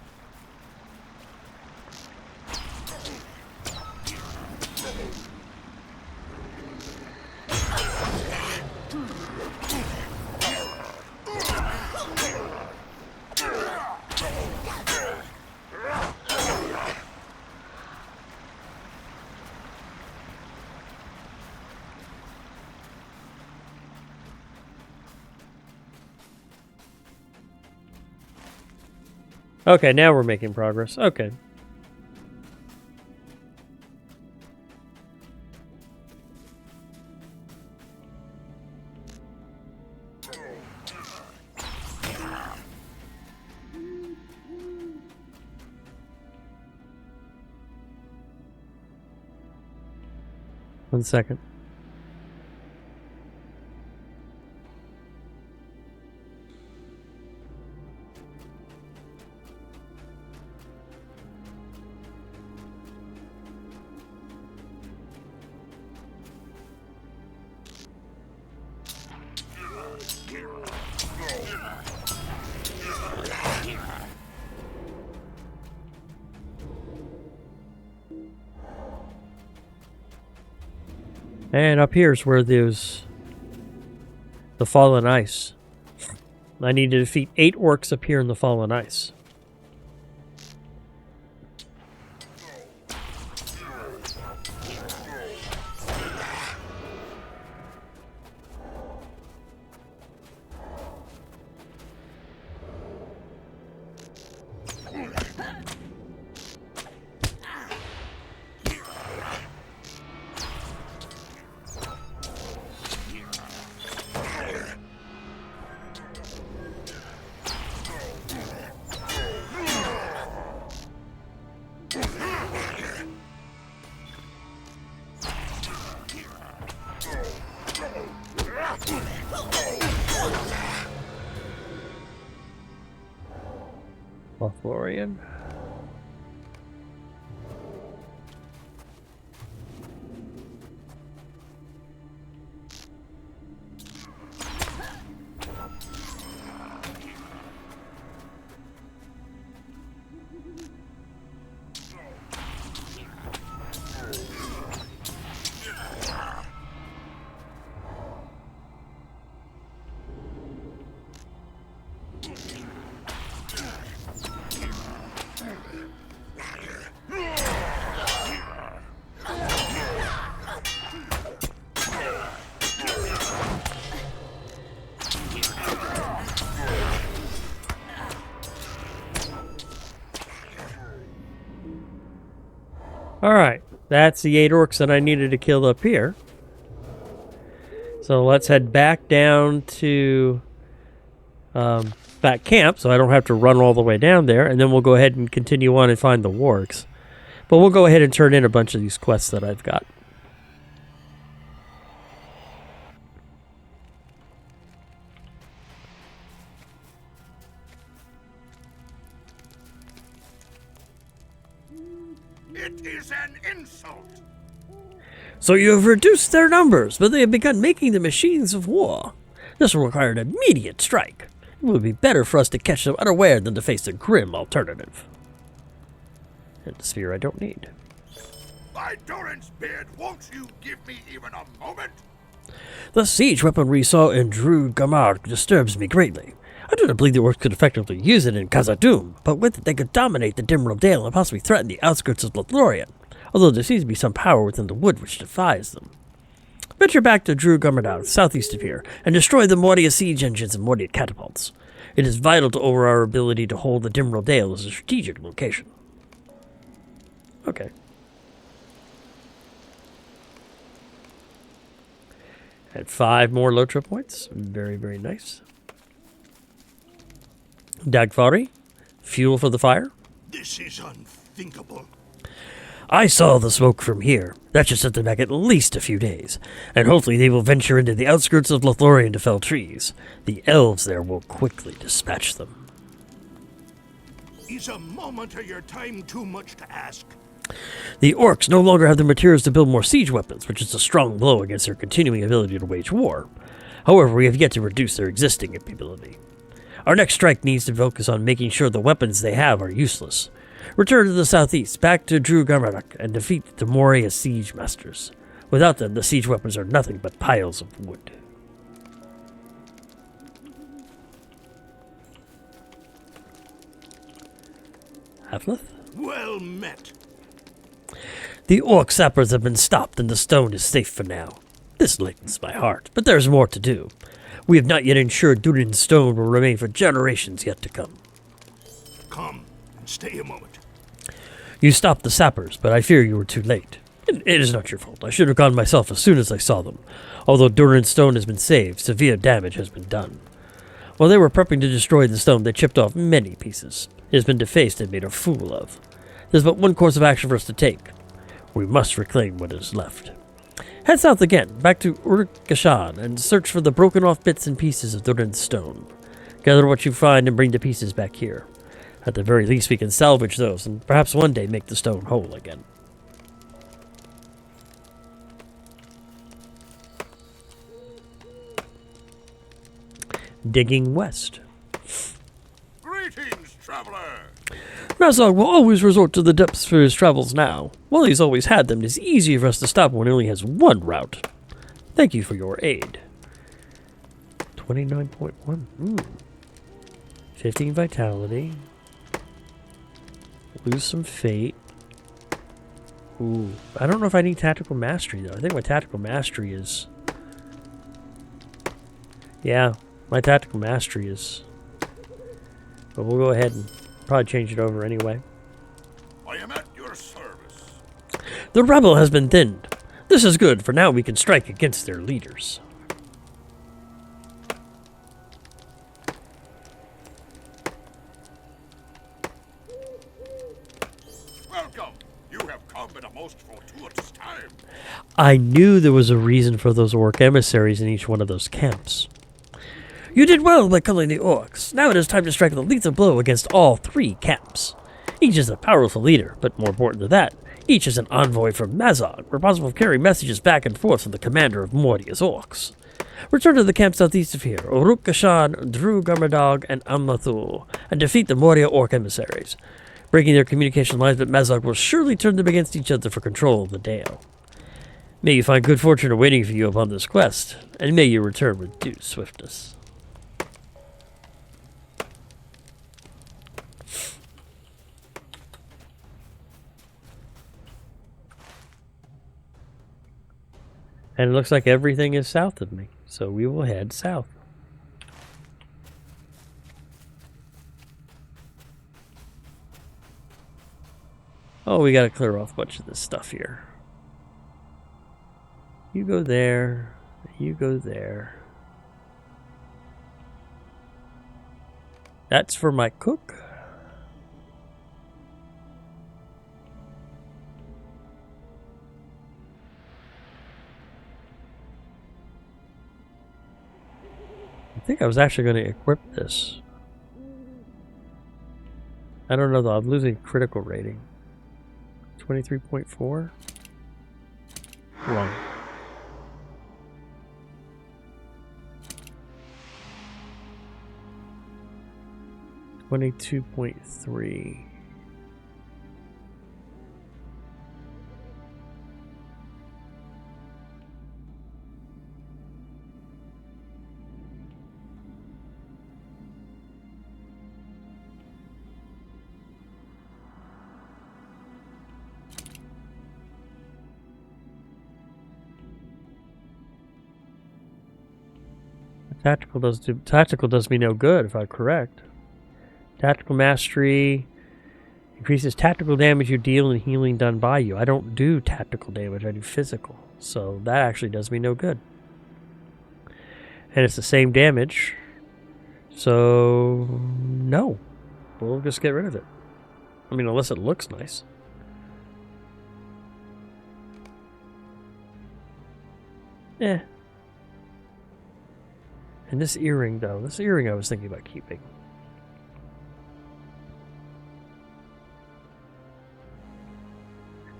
Okay, now we're making progress. Okay. One second. And up here's where there's the fallen ice. I need to defeat 8 orcs up here in the fallen ice. Lothlorian. Alright, that's the 8 orcs that I needed to kill up here. So let's head back down to back camp so I don't have to run all the way down there, and then we'll go ahead and continue on and find the wargs. But we'll go ahead and turn in a bunch of these quests that I've got. It is an insult! So you have reduced their numbers, but they have begun making the machines of war. This will require an immediate strike. It would be better for us to catch them unaware than to face a grim alternative. And the sphere I don't need. By Doran's beard, won't you give me even a moment? The siege weapon we saw in Drew Gamar disturbs me greatly. I do not believe the orcs could effectively use it in Khazad-dûm, but with it they could dominate the Dimmerl Dale and possibly threaten the outskirts of Lothlorian, although there seems to be some power within the wood which defies them. Venture back to Drew Gummerdown, southeast of here, and destroy the Mordia siege engines and Mordia catapults. It is vital to over our ability to hold the Dimmerl Dale as a strategic location. Okay. Had 5 more LOTRO points. Very, very nice. Dagfari, fuel for the fire. This is unthinkable. I saw the smoke from here. That should set them back at least a few days, and hopefully they will venture into the outskirts of Lothlorian to fell trees. The elves there will quickly dispatch them. Is a moment of your time too much to ask? The orcs no longer have the materials to build more siege weapons, which is a strong blow against their continuing ability to wage war. However, we have yet to reduce their existing ability. Our next strike needs to focus on making sure the weapons they have are useless. Return to the southeast, back to Drew Garmadak, and defeat the Moria siege masters. Without them, the siege weapons are nothing but piles of wood. Haflith? Well met. The orc sappers have been stopped and the stone is safe for now. This lightens my heart, but there's more to do. We have not yet ensured Durin's stone will remain for generations yet to come. Come and stay a moment. You stopped the sappers, but I fear you were too late. It is not your fault. I should have gone myself as soon as I saw them. Although Durin's stone has been saved, severe damage has been done. While they were prepping to destroy the stone, they chipped off many pieces. It has been defaced and made a fool of. There's but one course of action for us to take. We must reclaim what is left. Head south again, back to Uruk-Gashan, and search for the broken-off bits and pieces of Durin's stone. Gather what you find and bring the pieces back here. At the very least, we can salvage those, and perhaps one day make the stone whole again. Digging west. Greetings, traveler. Razog will always resort to the depths for his travels now. Well, he's always had them. It's easier for us to stop when he only has one route. Thank you for your aid. 29.1. 15 vitality. Lose some fate. Ooh. I don't know if I need tactical mastery, though. I think my tactical mastery is... Yeah, my tactical mastery is... But we'll go ahead and probably change it over anyway. I am at your service. The rebel has been thinned. This is good, for now we can strike against their leaders. Welcome. You have come at a most fortuitous time. I knew there was a reason for those orc emissaries in each one of those camps. You did well by killing the orcs. Now it is time to strike the lethal blow against all three camps. Each is a powerful leader, but more important than that, each is an envoy from Mazog, responsible for carrying messages back and forth from the commander of Mordia's orcs. Return to the camp southeast of here, Uruk-Gashan, Drew Garmadog, and Amlathul, and defeat the Mordia orc emissaries. Breaking their communication lines with Mazog will surely turn them against each other for control of the Dale. May you find good fortune awaiting for you upon this quest, and may you return with due swiftness. And it looks like everything is south of me, so we will head south. Oh, we gotta clear off a bunch of this stuff here. You go there, you go there. That's for my cook. I think I was actually going to equip this. I don't know though, I'm losing critical rating. 23.4? Wrong. $22.3. Tactical does me no good if I'm correct. Tactical mastery increases tactical damage you deal and healing done by you. I don't do tactical damage, I do physical. So that actually does me no good. And it's the same damage. So no. We'll just get rid of it. I mean, unless it looks nice. Eh. And this earring, though. This earring I was thinking about keeping.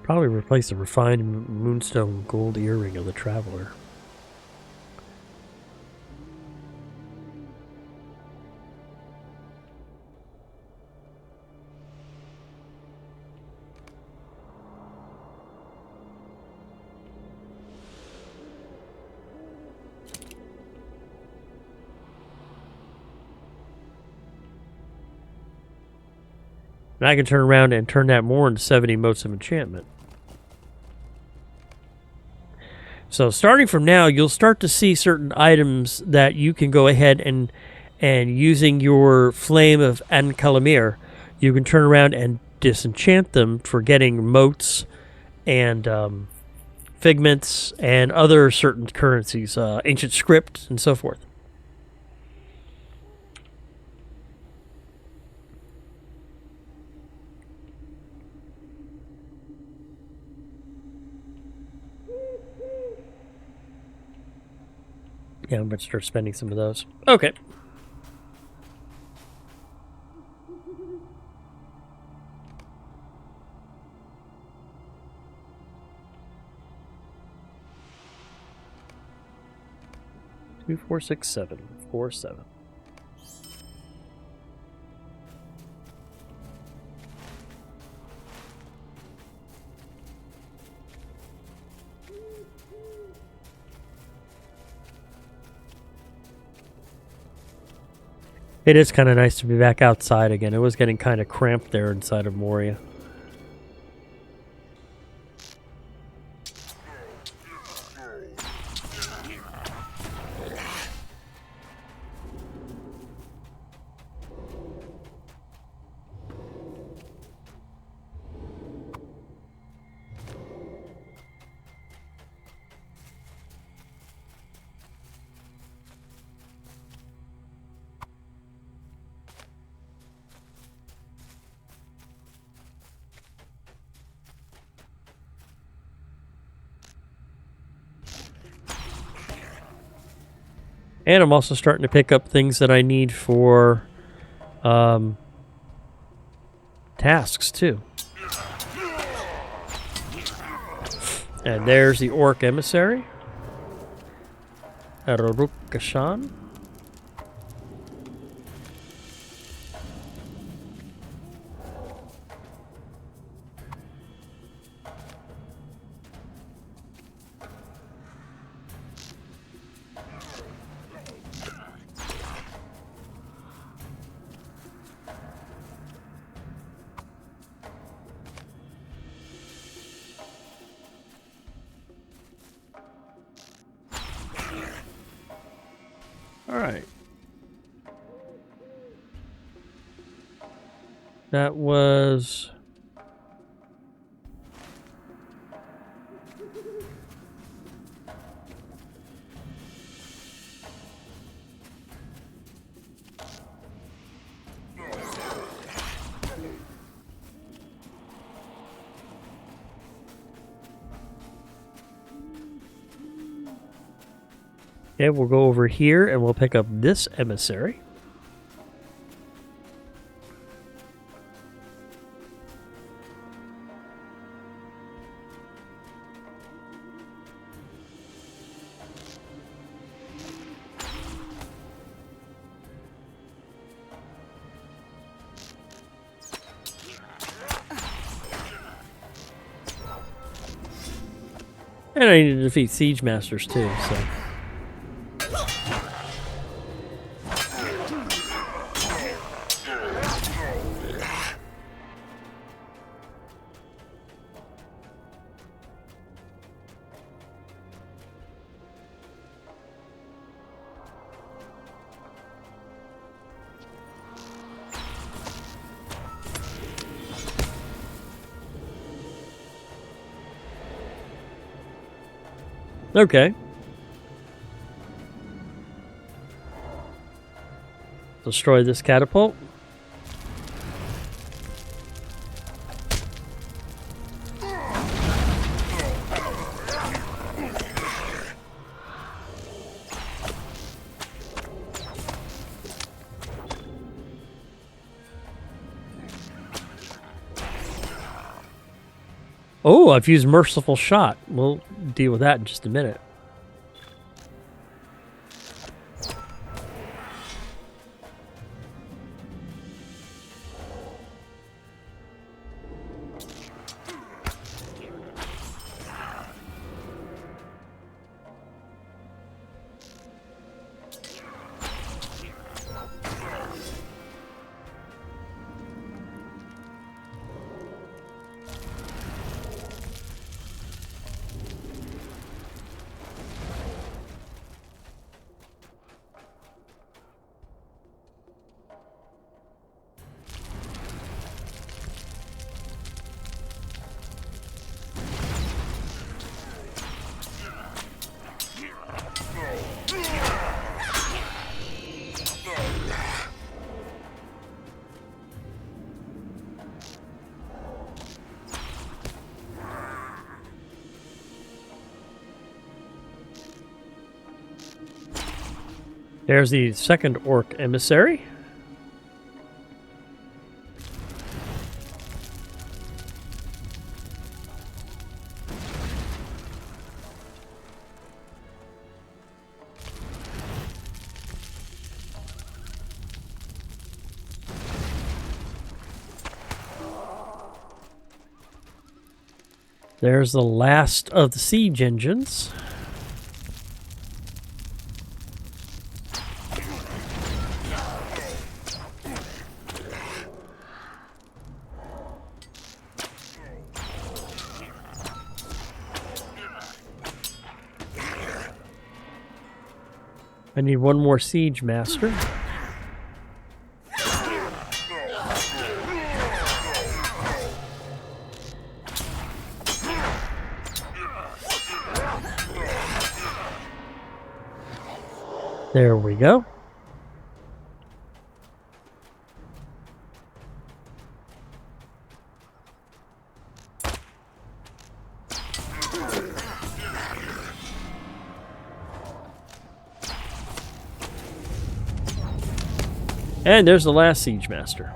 Probably replace the refined moonstone gold earring of the traveler. And I can turn around and turn that more into 70 motes of enchantment. So starting from now, you'll start to see certain items that you can go ahead and using your Flame of Ankalamir, you can turn around and disenchant them for getting motes and figments and other certain currencies, ancient script and so forth. Yeah, I'm going to start spending some of those. Okay. Two, 4, 6, 7. 4, 7. It is kind of nice to be back outside again. It was getting kind of cramped there inside of Moria. And I'm also starting to pick up things that I need for tasks, too. And there's the Orc Emissary. Arurukashan. Alright. That was... Okay, we'll go over here and we'll pick up this emissary. And I need to defeat Siege Masters too, so... Okay. Destroy this catapult. Oh, I've used Merciful Shot. We'll deal with that in just a minute. There's the second orc emissary. There's the last of the siege engines. I need one more siege master. There we go. And there's the last siege master.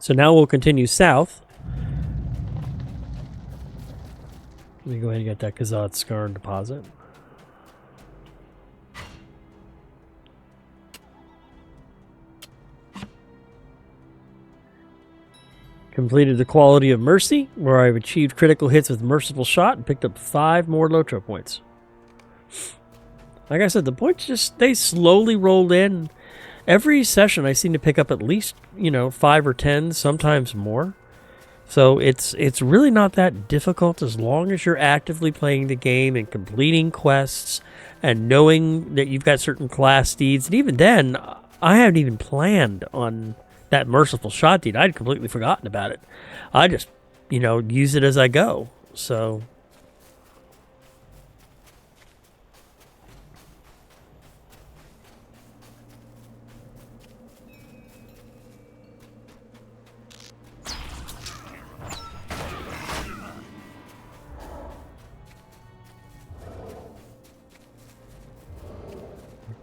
So now we'll continue south. Let me go ahead and get that Kazad Skarn deposit. Completed the Quality of Mercy, where I've achieved critical hits with Merciful Shot and picked up 5 more LOTRO points. Like I said, the points just, they slowly rolled in. Every session I seem to pick up at least, 5 or 10, sometimes more. So it's really not that difficult as long as you're actively playing the game and completing quests and knowing that you've got certain class deeds. And even then, I hadn't even planned on that Merciful Shot deed. I'd completely forgotten about it. I just, use it as I go. So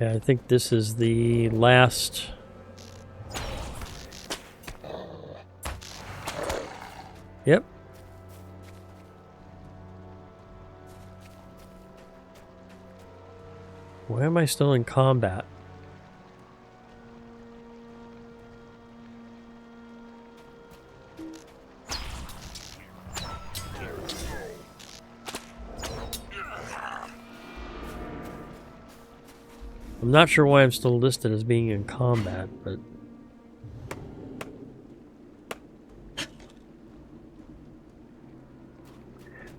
yeah, I think this is the last. Yep. Why am I still in combat? I'm not sure why I'm still listed as being in combat, but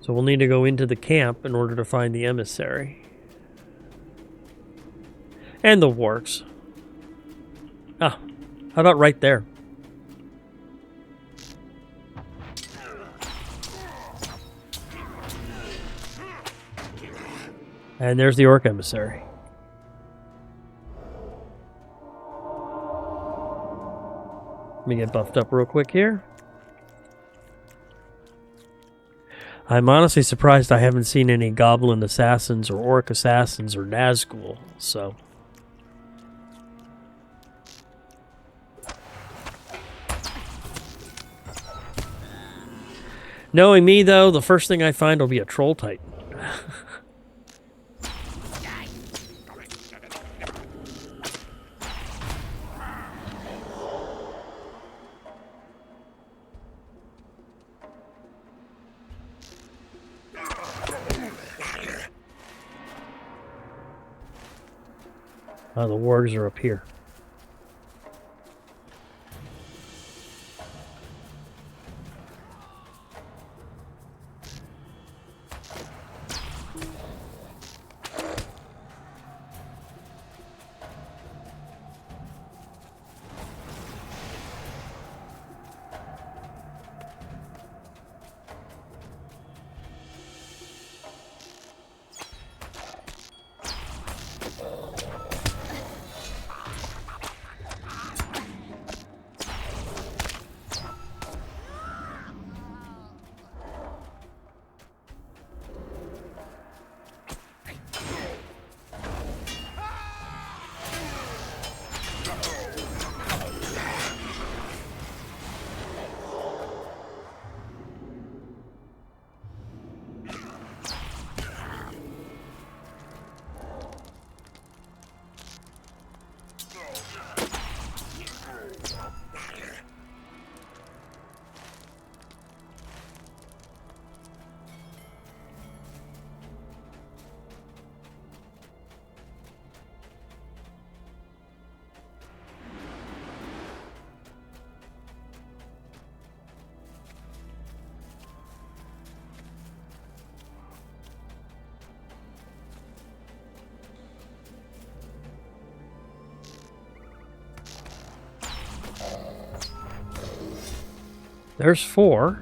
so we'll need to go into the camp in order to find the emissary. And the wargs. Ah, how about right there? And there's the orc emissary. Let me get buffed up real quick here. I'm honestly surprised I haven't seen any goblin assassins or orc assassins or Nazgul, so. Knowing me, though, the first thing I find will be a troll titan. Oh, the wargs are up here. There's 4.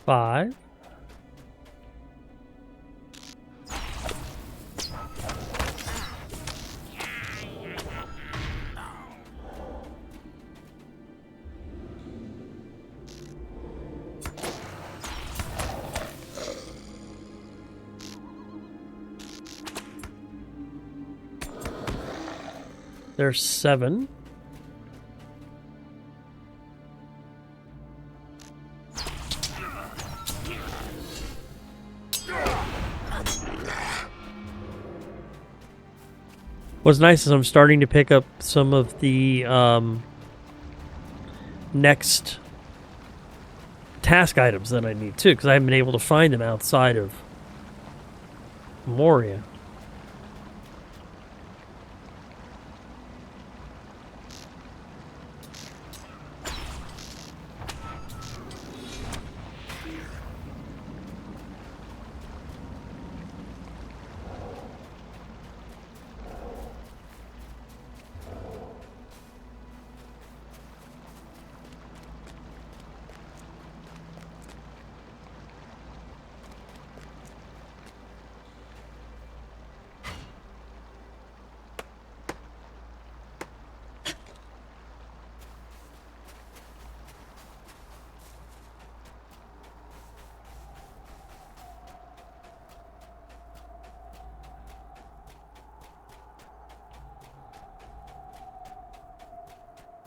Five. There's 7. What's nice is I'm starting to pick up some of the next task items that I need too, because I haven't been able to find them outside of Moria.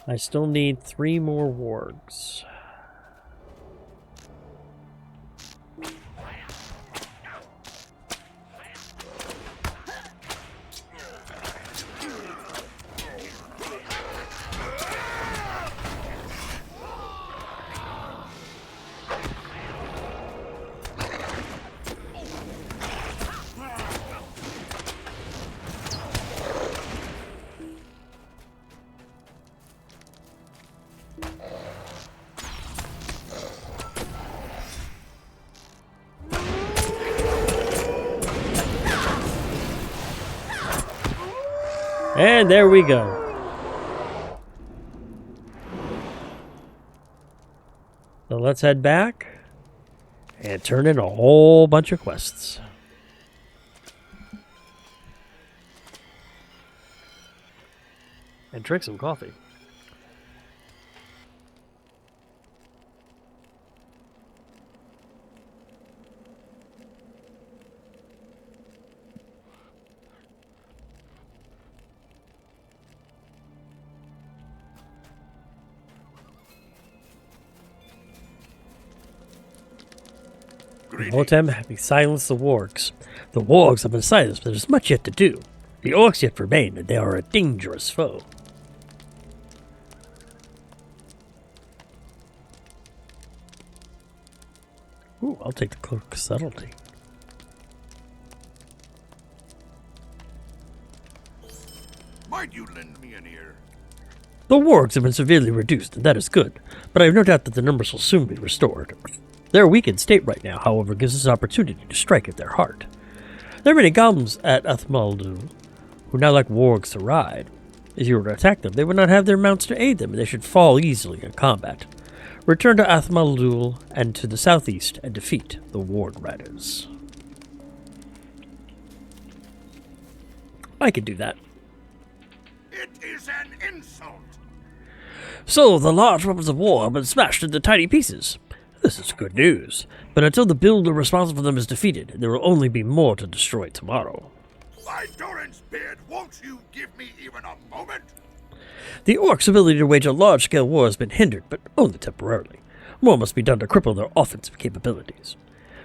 I still need 3 more wargs. And there we go. So let's head back and turn in a whole bunch of quests. And drink some coffee. Motem having silenced the wargs. The wargs have been silenced, but there's much yet to do. The orcs yet remain, and they are a dangerous foe. Ooh, I'll take the cloak of subtlety. Might you lend me an ear? The wargs have been severely reduced, and that is good, but I have no doubt that the numbers will soon be restored. Their weakened state right now, however, gives us opportunity to strike at their heart. There are many goblins at Athmaldul who now like wargs to ride. If you were to attack them, they would not have their mounts to aid them, and they should fall easily in combat. Return to Athmaldul and to the southeast and defeat the warg riders. I could do that. It is an insult! So, the large weapons of war have been smashed into tiny pieces. This is good news, but until the builder responsible for them is defeated, there will only be more to destroy tomorrow. By Doran's beard, won't you give me even a moment? The orcs' ability to wage a large-scale war has been hindered, but only temporarily. More must be done to cripple their offensive capabilities.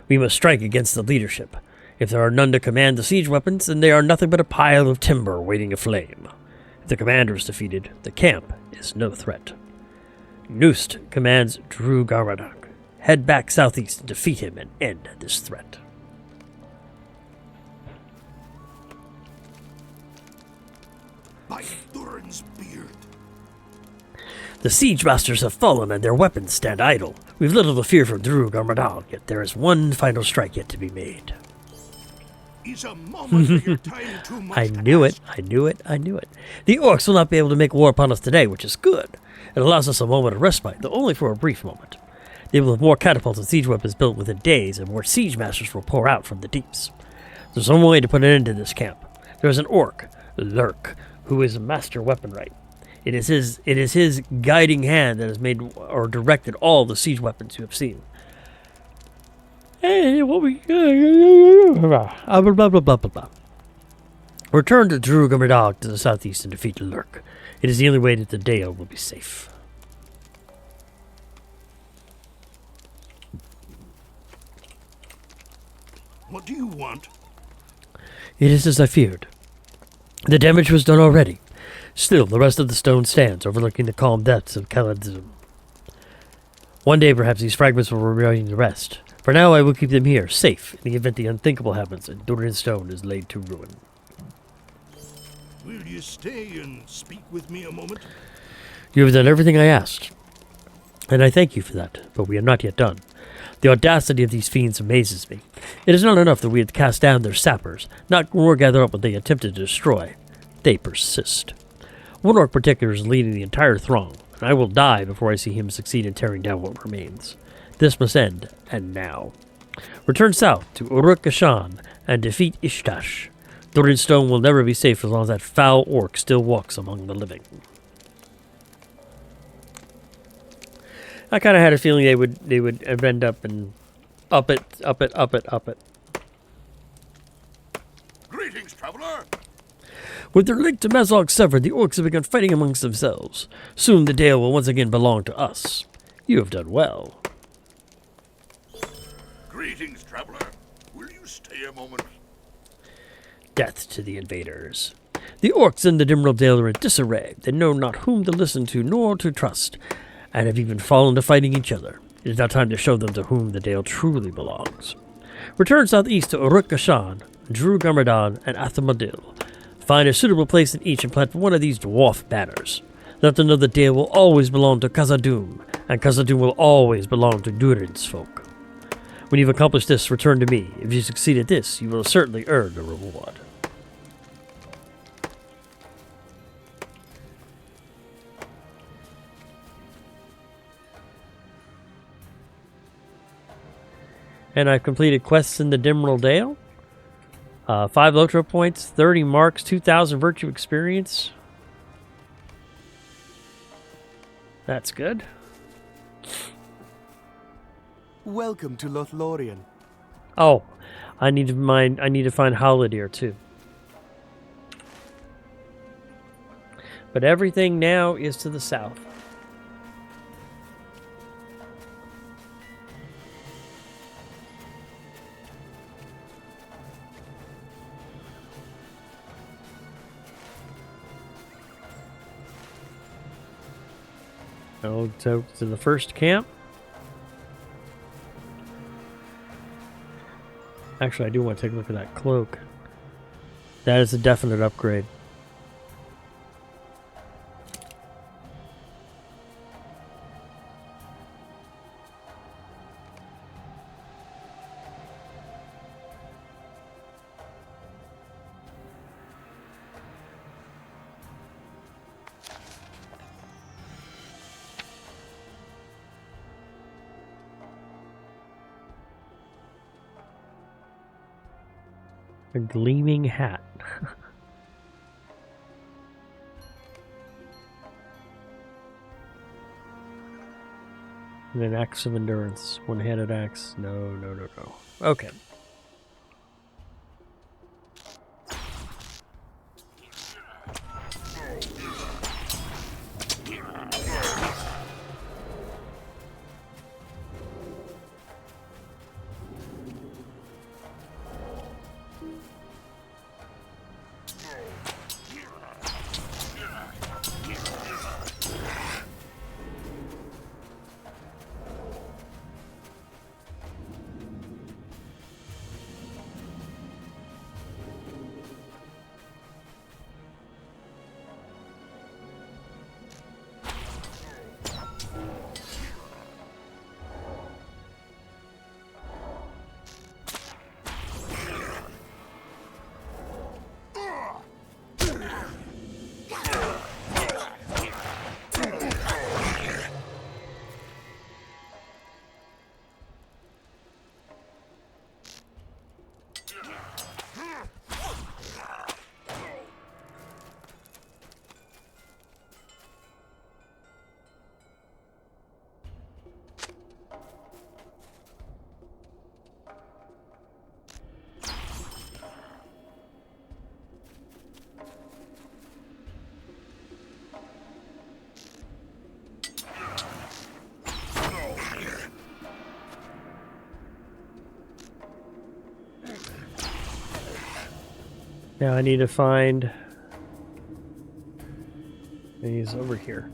We must strike against the leadership. If there are none to command the siege weapons, then they are nothing but a pile of timber waiting aflame. If the commander is defeated, the camp is no threat. Noost commands Drew Garmadok. Head back southeast and defeat him and end this threat. By Durin's beard. The siege masters have fallen and their weapons stand idle. We've little to fear from Drew Garmadal, yet there is one final strike yet to be made. Is a moment of your time too much? I knew it. The orcs will not be able to make war upon us today, which is good. It allows us a moment of respite, though only for a brief moment. They will have more catapults and siege weapons built within days, and more siege masters will pour out from the deeps. There's one way to put an end to this camp. There is an orc, Lurk, who is a master weaponwright. It is his guiding hand that has made or directed all the siege weapons you have seen. Hey, what we blah blah blah blah blah. Return to Drew Garmadog to the southeast and defeat Lurk. It is the only way that the Dale will be safe. What do you want? It is as I feared. The damage was done already. Still, the rest of the stone stands, overlooking the calm depths of Kaladzum. One day, perhaps, these fragments will remain the rest. For now, I will keep them here, safe, in the event the unthinkable happens and Durin's stone is laid to ruin. Will you stay and speak with me a moment? You have done everything I asked, and I thank you for that, but we are not yet done. The audacity of these fiends amazes me. It is not enough that we had cast down their sappers, not more gather up what they attempted to destroy. They persist. One orc particular is leading the entire throng, and I will die before I see him succeed in tearing down what remains. This must end, and now. Return south to Uruk-Ashan and defeat Ishtash. Durin's stone will never be safe as long as that foul orc still walks among the living. I kind of had a feeling they would end up and up it. Greetings, traveler. With their link to Mazog severed, the orcs have begun fighting amongst themselves. Soon the Dale will once again belong to us. You have done well. Greetings, traveler. Will you stay a moment? Death to the invaders. The orcs in the Dimral Dale are in disarray. They know not whom to listen to nor to trust, and have even fallen to fighting each other. It is now time to show them to whom the Dale truly belongs. Return southeast to Uruk-Ashan, Drew Garmadon, and Athamadil. Find a suitable place in each and plant one of these dwarf banners. Let them know the Dale will always belong to Khazad-dûm, and Khazad-dûm will always belong to Durin's folk. When you've accomplished this, return to me. If you succeed at this, you will certainly earn a reward. And I've completed quests in the Dimral Dale. 5 LOTRO points, 30 marks, 2,000 virtue experience. That's good. Welcome to Lothlorian. Oh, I need to find Holidir too. But everything now is to the south. So to the first camp. Actually, I do want to take a look at that cloak. That is a definite upgrade. A gleaming hat. And an axe of endurance. One-handed axe. No. Okay. Now I need to find... He's over here.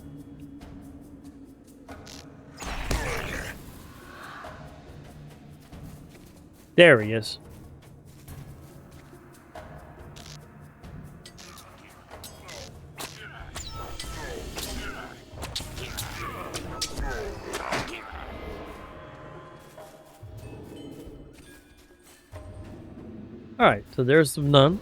There he is. Alright, so there's none.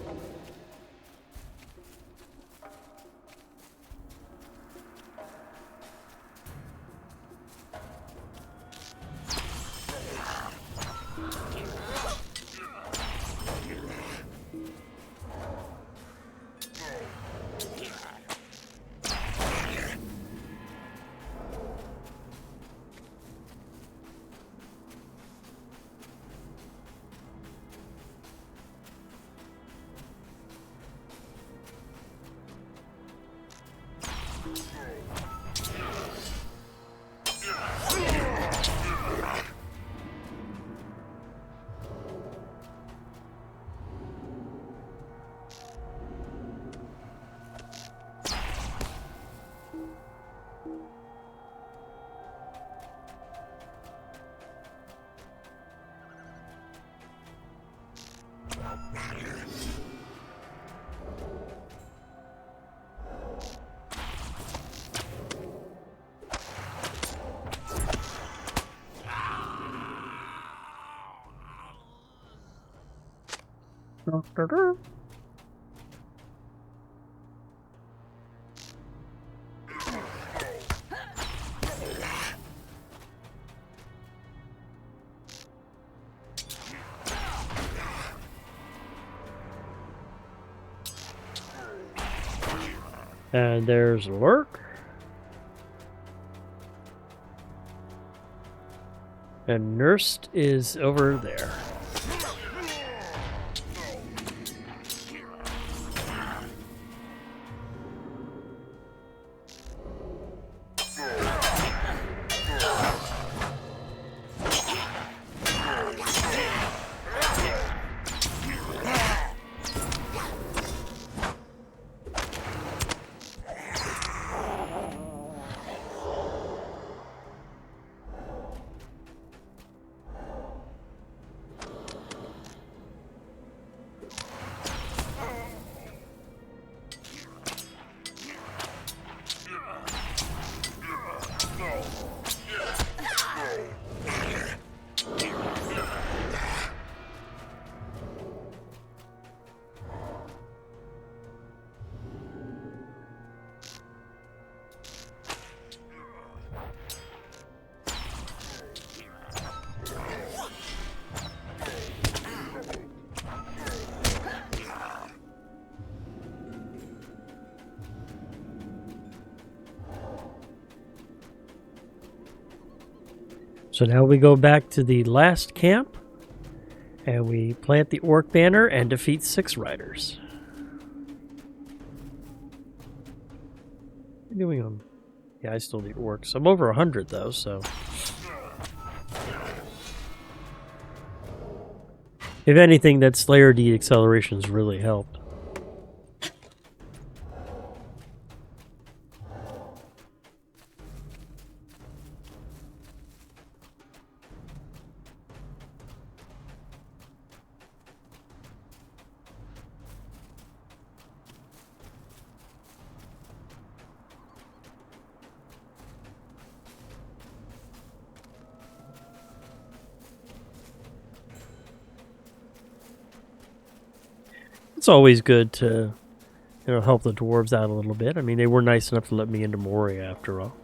And there's Lurk. And Nursed is over there. So now we go back to the last camp, and we plant the orc banner and defeat 6 riders. What are you doing on? Yeah, I still need orcs. I'm over 100 though, so. If anything, that Slayer D acceleration's really helped. It's always good to, help the dwarves out a little bit. I mean, they were nice enough to let me into Moria after all.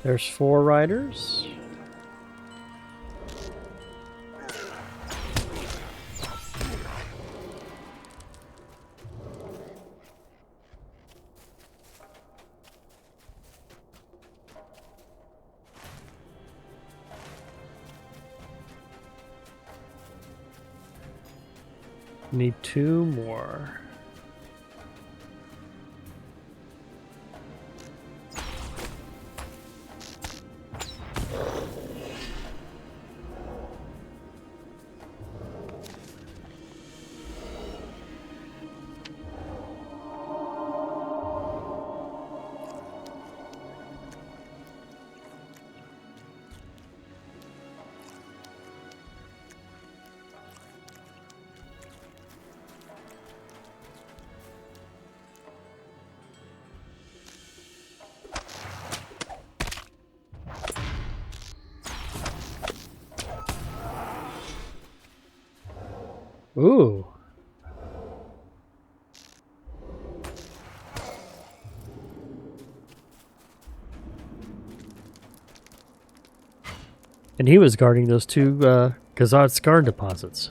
There's 4 riders. Need 2 more. Ooh. And he was guarding those 2 Khazad Scar deposits.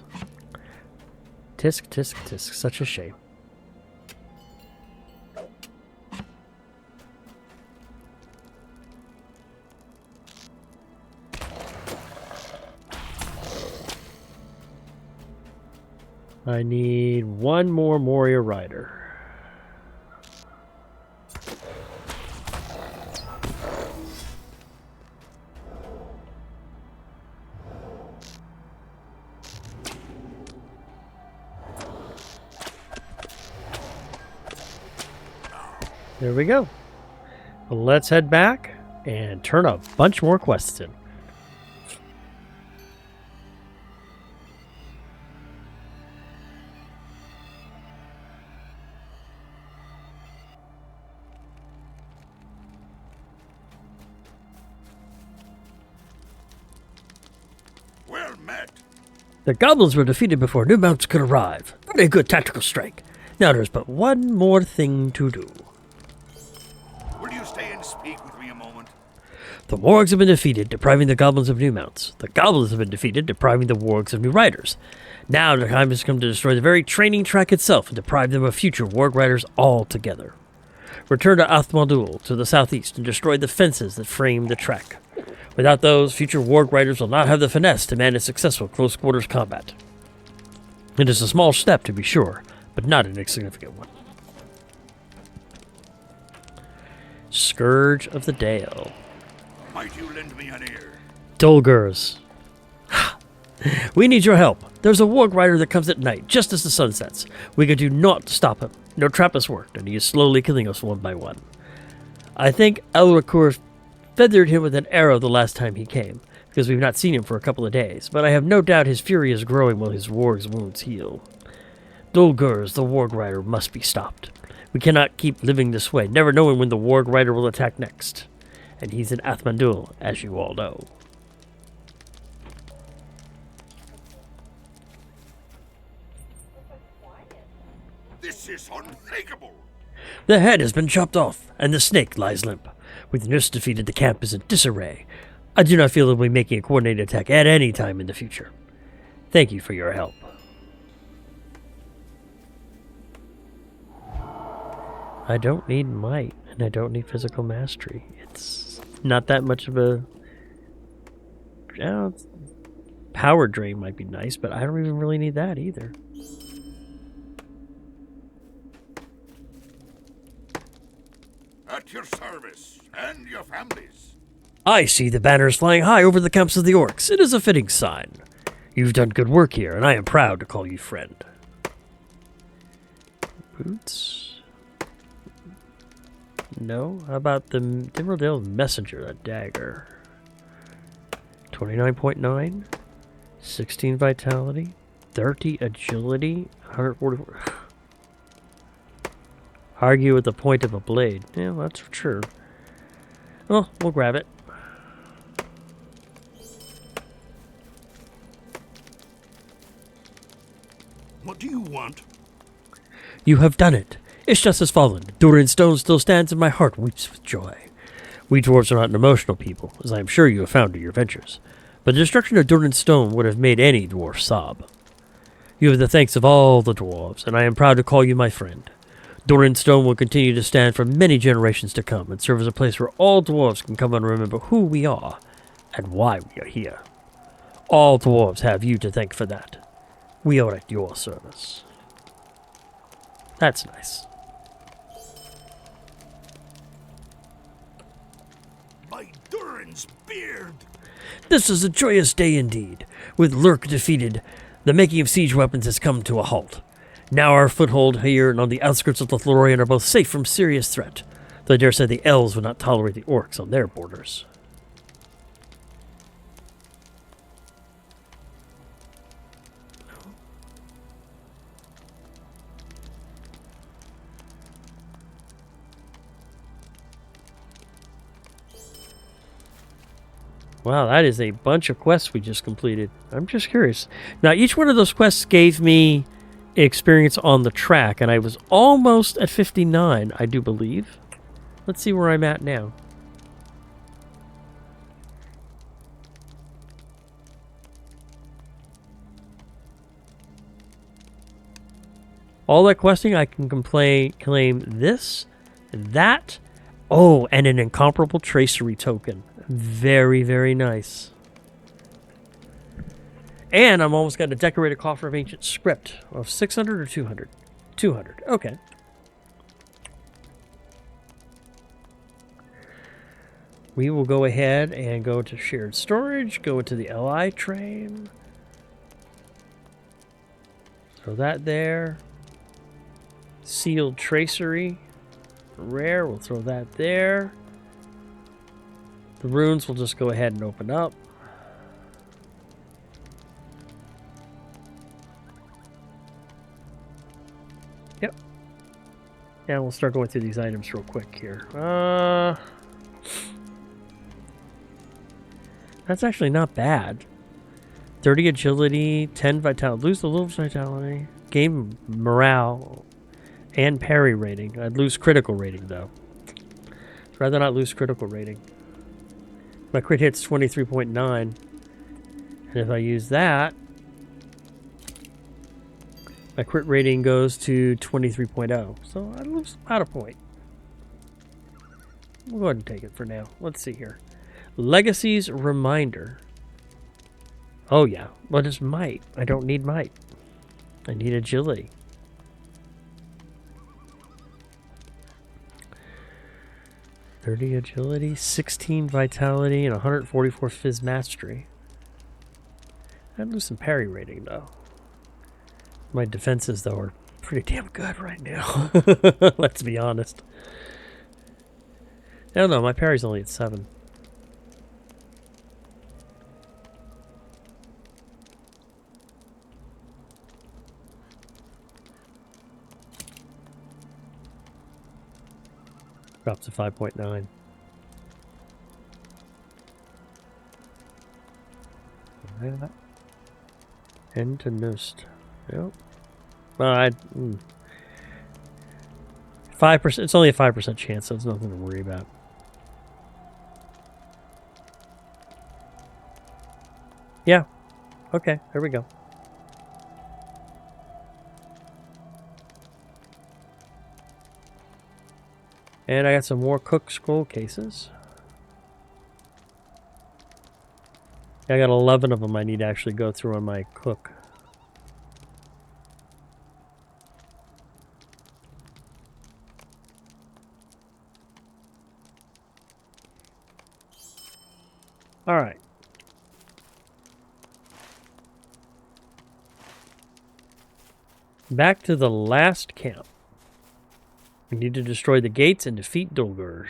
Tisk, tisk, tisk. Such a shame. I need 1 more Moria rider. There we go. Let's head back and turn a bunch more quests in. Well met. The goblins were defeated before new mounts could arrive. Very good tactical strike. Now there's but one more thing to do. Will you stay and speak with me a moment? The wargs have been defeated, depriving the goblins of new mounts. The goblins have been defeated, depriving the wargs of new riders. Now the time has come to destroy the very training track itself and deprive them of future warg riders altogether. Return to Athmaldul to the southeast and destroy the fences that frame the track. Without those, future warg riders will not have the finesse to manage successful close-quarters combat. It is a small step, to be sure, but not an insignificant one. Scourge of the Dale. Might you lend me an ear? Dulgurs. We need your help. There's a warg rider that comes at night, just as the sun sets. We can do naught to stop him. No trap has worked, and he is slowly killing us one by one. I think Elrikur feathered him with an arrow the last time he came, because we've not seen him for a couple of days, but I have no doubt his fury is growing while his warg's wounds heal. Dulgurs, the warg rider, must be stopped. We cannot keep living this way, never knowing when the warg rider will attack next. And he's in Athmandul, as you all know. This is unthinkable. The head has been chopped off, and the snake lies limp. With Nurse defeated, the camp is in disarray. I do not feel that we'll be making a coordinated attack at any time in the future. Thank you for your help. I don't need might, and I don't need physical mastery. It's not that much of a... power drain might be nice, but I don't even really need that either. At your service, and your families. I see the banners flying high over the camps of the orcs. It is a fitting sign. You've done good work here, and I am proud to call you friend. Boots? No? How about the Dimmeldale Messenger, a dagger? 29.9? 16 vitality? 30 agility? 144... Argue with the point of a blade. Yeah, that's for sure. Well, we'll grab it. What do you want? You have done it. Ishtas has fallen. Durin's stone still stands and my heart weeps with joy. We dwarves are not an emotional people, as I am sure you have found in your ventures, but the destruction of Durin's stone would have made any dwarf sob. You have the thanks of all the dwarves, and I am proud to call you my friend. Durin's stone will continue to stand for many generations to come and serve as a place where all dwarves can come and remember who we are and why we are here. All dwarves have you to thank for that. We are at your service. That's nice. My Durin's beard! This is a joyous day indeed. With Lurk defeated, the making of siege weapons has come to a halt. Now our foothold here and on the outskirts of Lothlorian are both safe from serious threat, though I dare say the elves would not tolerate the orcs on their borders. Wow, that is a bunch of quests we just completed. I'm just curious. Now, each one of those quests gave me experience on the track, and I was almost at 59, I do believe. Let's see where I'm at now. All that questing, I can claim this, that, oh, and an incomparable tracery token. Very, very nice. And I'm almost got a decorated coffer of ancient script of 600 or 200? 200. Okay. We will go ahead and go to shared storage, go into the LI train. Throw that there. Sealed tracery. Rare, we'll throw that there. The runes will just go ahead and open up. Yep. Now we'll start going through these items real quick here. That's actually not bad. 30 agility, 10 vitality. Lose a little vitality. Game morale and parry rating. I'd lose critical rating though. I'd rather not lose critical rating. My crit hit's 23.9. And if I use that, my crit rating goes to 23.0. So I lose about a point. We'll go ahead and take it for now. Let's see here. Legacy's Reminder. Oh yeah. What is might? I don't need might. I need agility. .30 agility, 16 vitality, and 144 phys mastery. I'd lose some parry rating though. My defenses though are pretty damn good right now. Let's be honest. I don't know, my parry's only at 7. Drops to 5.9. End to Nust. Yep. Well, 5%. It's only a 5% chance, so it's nothing to worry about. Yeah. Okay, there we go. And I got some more Cook scroll cases. I got 11 of them I need to actually go through on my Cook. All right. Back to the last camp. We need to destroy the gates and defeat Dulgurj.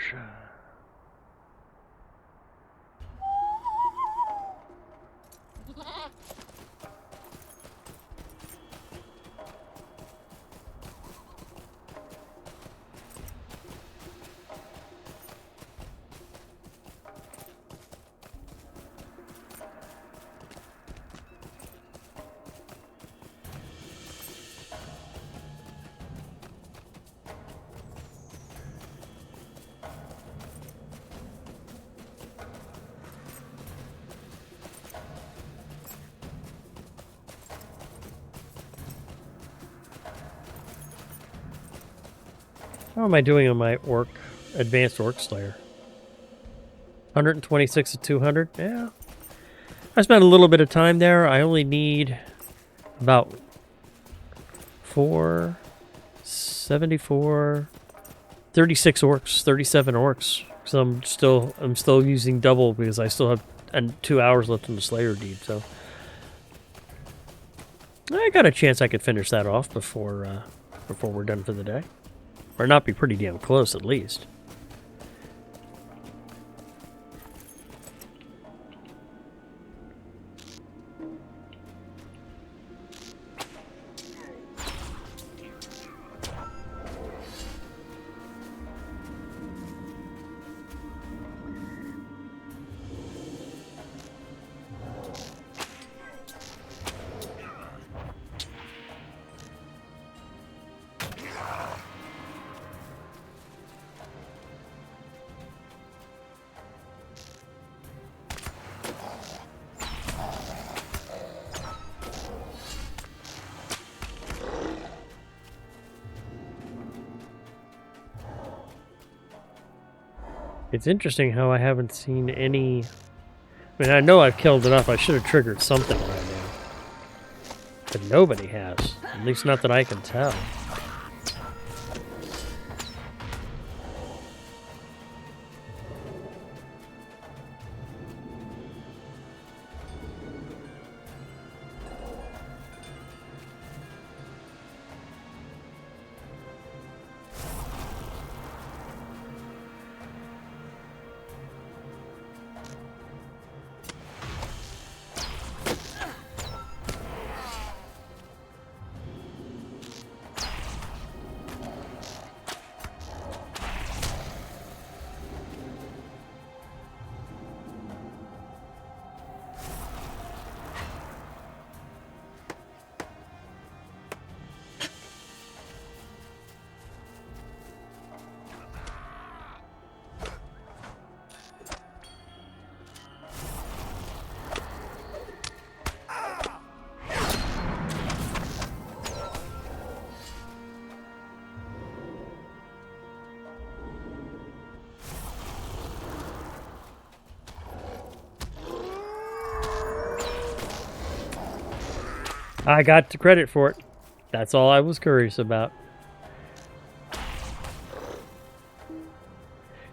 How am I doing on my advanced orc slayer? 126 to 200? Yeah. I spent a little bit of time there. I only need about 474, 36 orcs, 37 orcs. So I'm still using double because I still have 2 hours left in the Slayer deed. So I got a chance I could finish that off before we're done for the day, or not be pretty damn close at least. It's interesting how I haven't seen any... I mean, I know I've killed enough. I should have triggered something right now. But nobody has. At least not that I can tell. I got the credit for it. That's all I was curious about.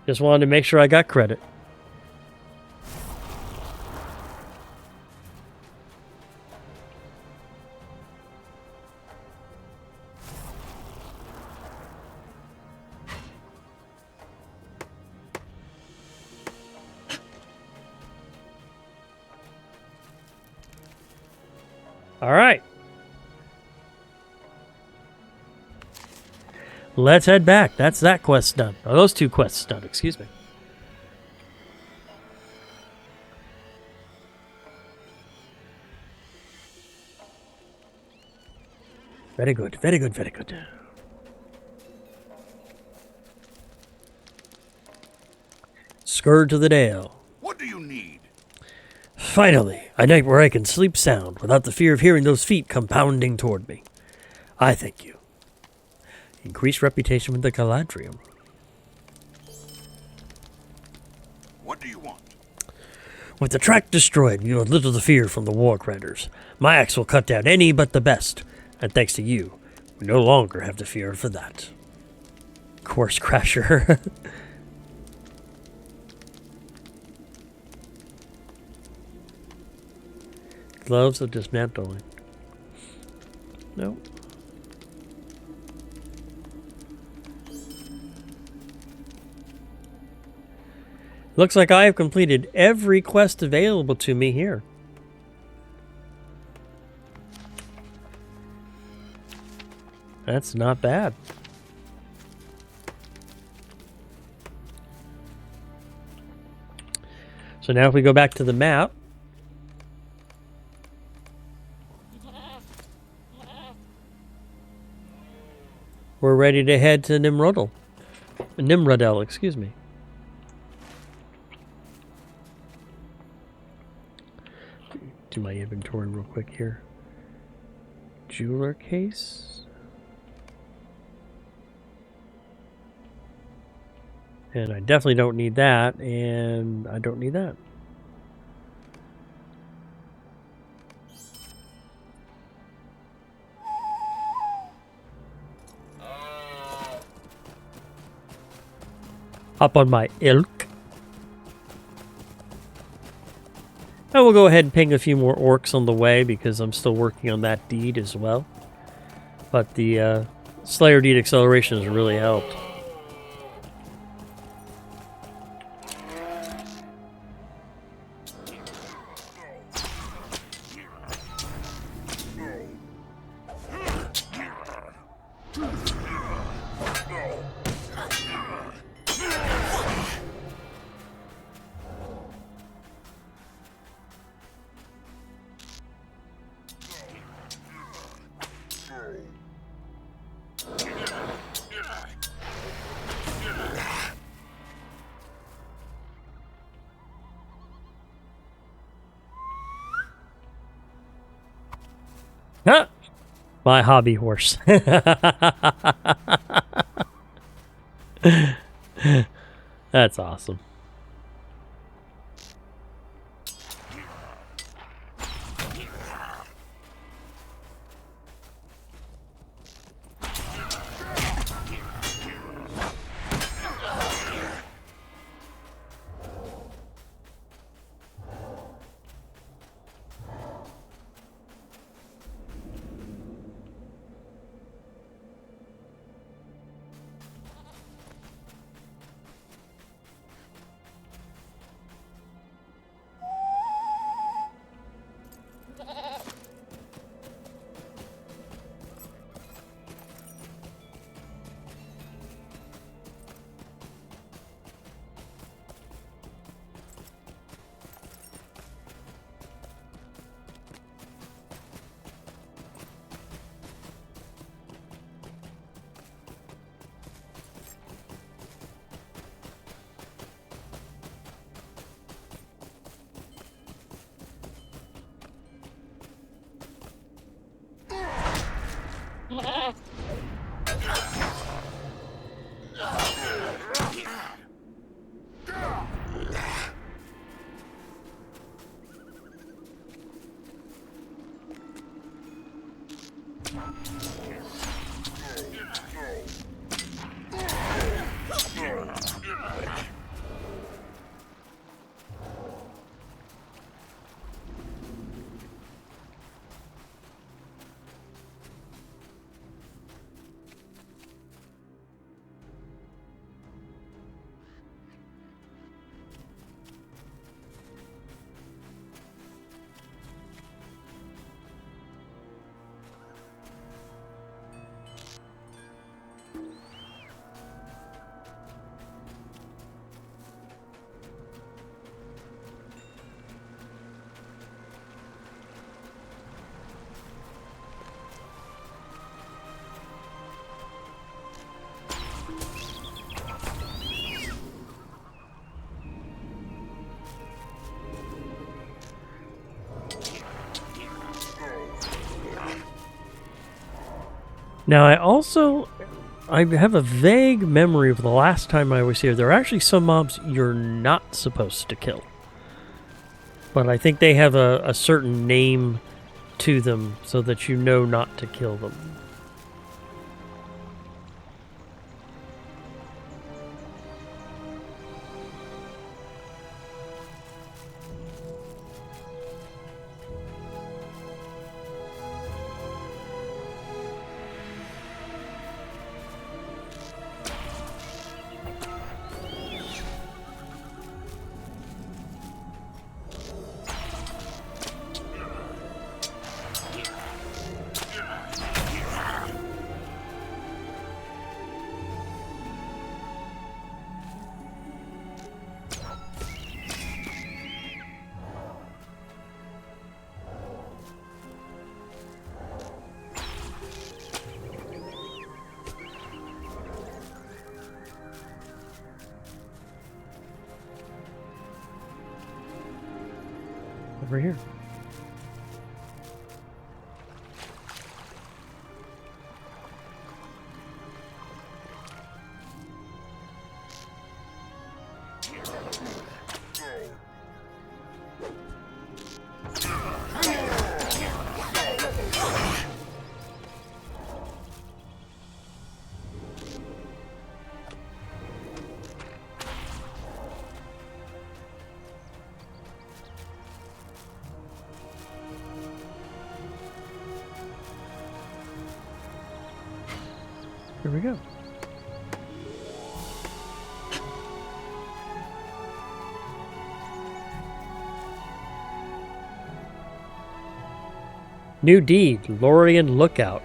Just wanted to make sure I got credit. All right. Let's head back. That's that quest done. Oh, those 2 quests done, excuse me. Very good, very good, very good. Scourge of the Dale. What do you need? Finally, a night where I can sleep sound without the fear of hearing those feet come pounding toward me. I thank you. Increased reputation with the Galadriel. What do you want? With the track destroyed, you have little to fear from the war critters. My axe will cut down any but the best, and thanks to you, we no longer have to fear for that. Course Crasher. Gloves of dismantling. Nope. Looks like I have completed every quest available to me here. That's not bad. So now if we go back to the map, we're ready to head to Nimrodel, excuse me. Do my inventory real quick here. Jeweler case. And I definitely don't need that, and I don't need that. Hop on my ilk. And we'll go ahead and ping a few more orcs on the way because I'm still working on that deed as well. But the Slayer deed acceleration has really helped. Huh? My hobby horse. That's awesome. Now, I have a vague memory of the last time I was here. There are actually some mobs you're not supposed to kill. But I think they have a certain name to them so that you know not to kill them. Over here. Here we go. New deed, Lothlorian Lookout.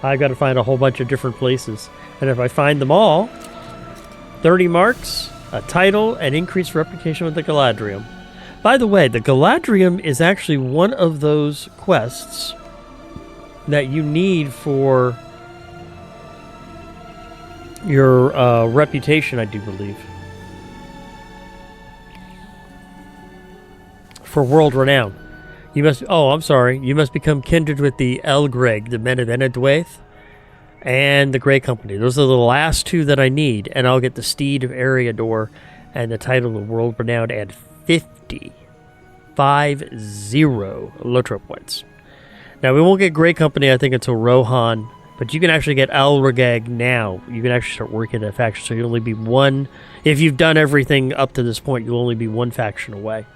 I got to find a whole bunch of different places. And if I find them all, 30 marks, a title, and increased reputation with the Galadrium. By the way, the Galadrium is actually one of those quests that you need for your reputation, I do believe. For world renown. You must, you must become kindred with the Elgreg, the men of Enedwaith, and the Grey Company. Those are the last two that I need, and I'll get the Steed of Eriador and the title of world renowned and 50 LOTRO points. Now, we won't get Grey Company, I think, until Rohan, but you can actually get Elgreg now. You can actually start working that faction, so you'll only be one. If you've done everything up to this point, you'll only be one faction away.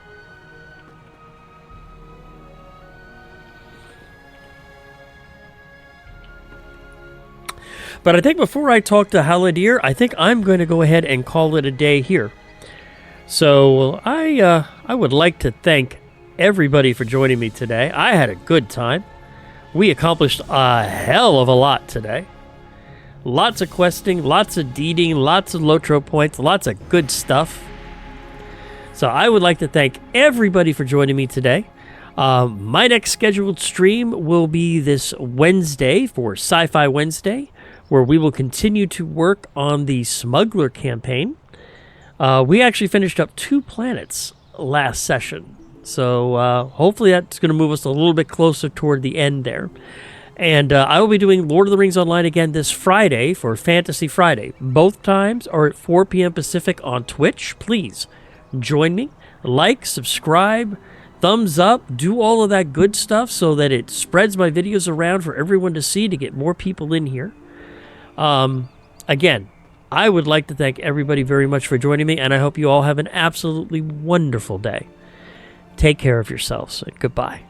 But I think before I talk to Haladir, I think I'm going to go ahead and call it a day here. So I would like to thank everybody for joining me today. I had a good time. We accomplished a hell of a lot today. Lots of questing, lots of deeding, lots of LOTRO points, lots of good stuff. So I would like to thank everybody for joining me today. My next scheduled stream will be this Wednesday for Sci-Fi Wednesday, where we will continue to work on the Smuggler campaign. We actually finished up 2 planets last session. So hopefully that's going to move us a little bit closer toward the end there. And I will be doing Lord of the Rings Online again this Friday for Fantasy Friday. Both times are at 4 p.m. Pacific on Twitch. Please join me. Like, subscribe, thumbs up, do all of that good stuff so that it spreads my videos around for everyone to see to get more people in here. Again, I would like to thank everybody very much for joining me, and I hope you all have an absolutely wonderful day. Take care of yourselves, and goodbye.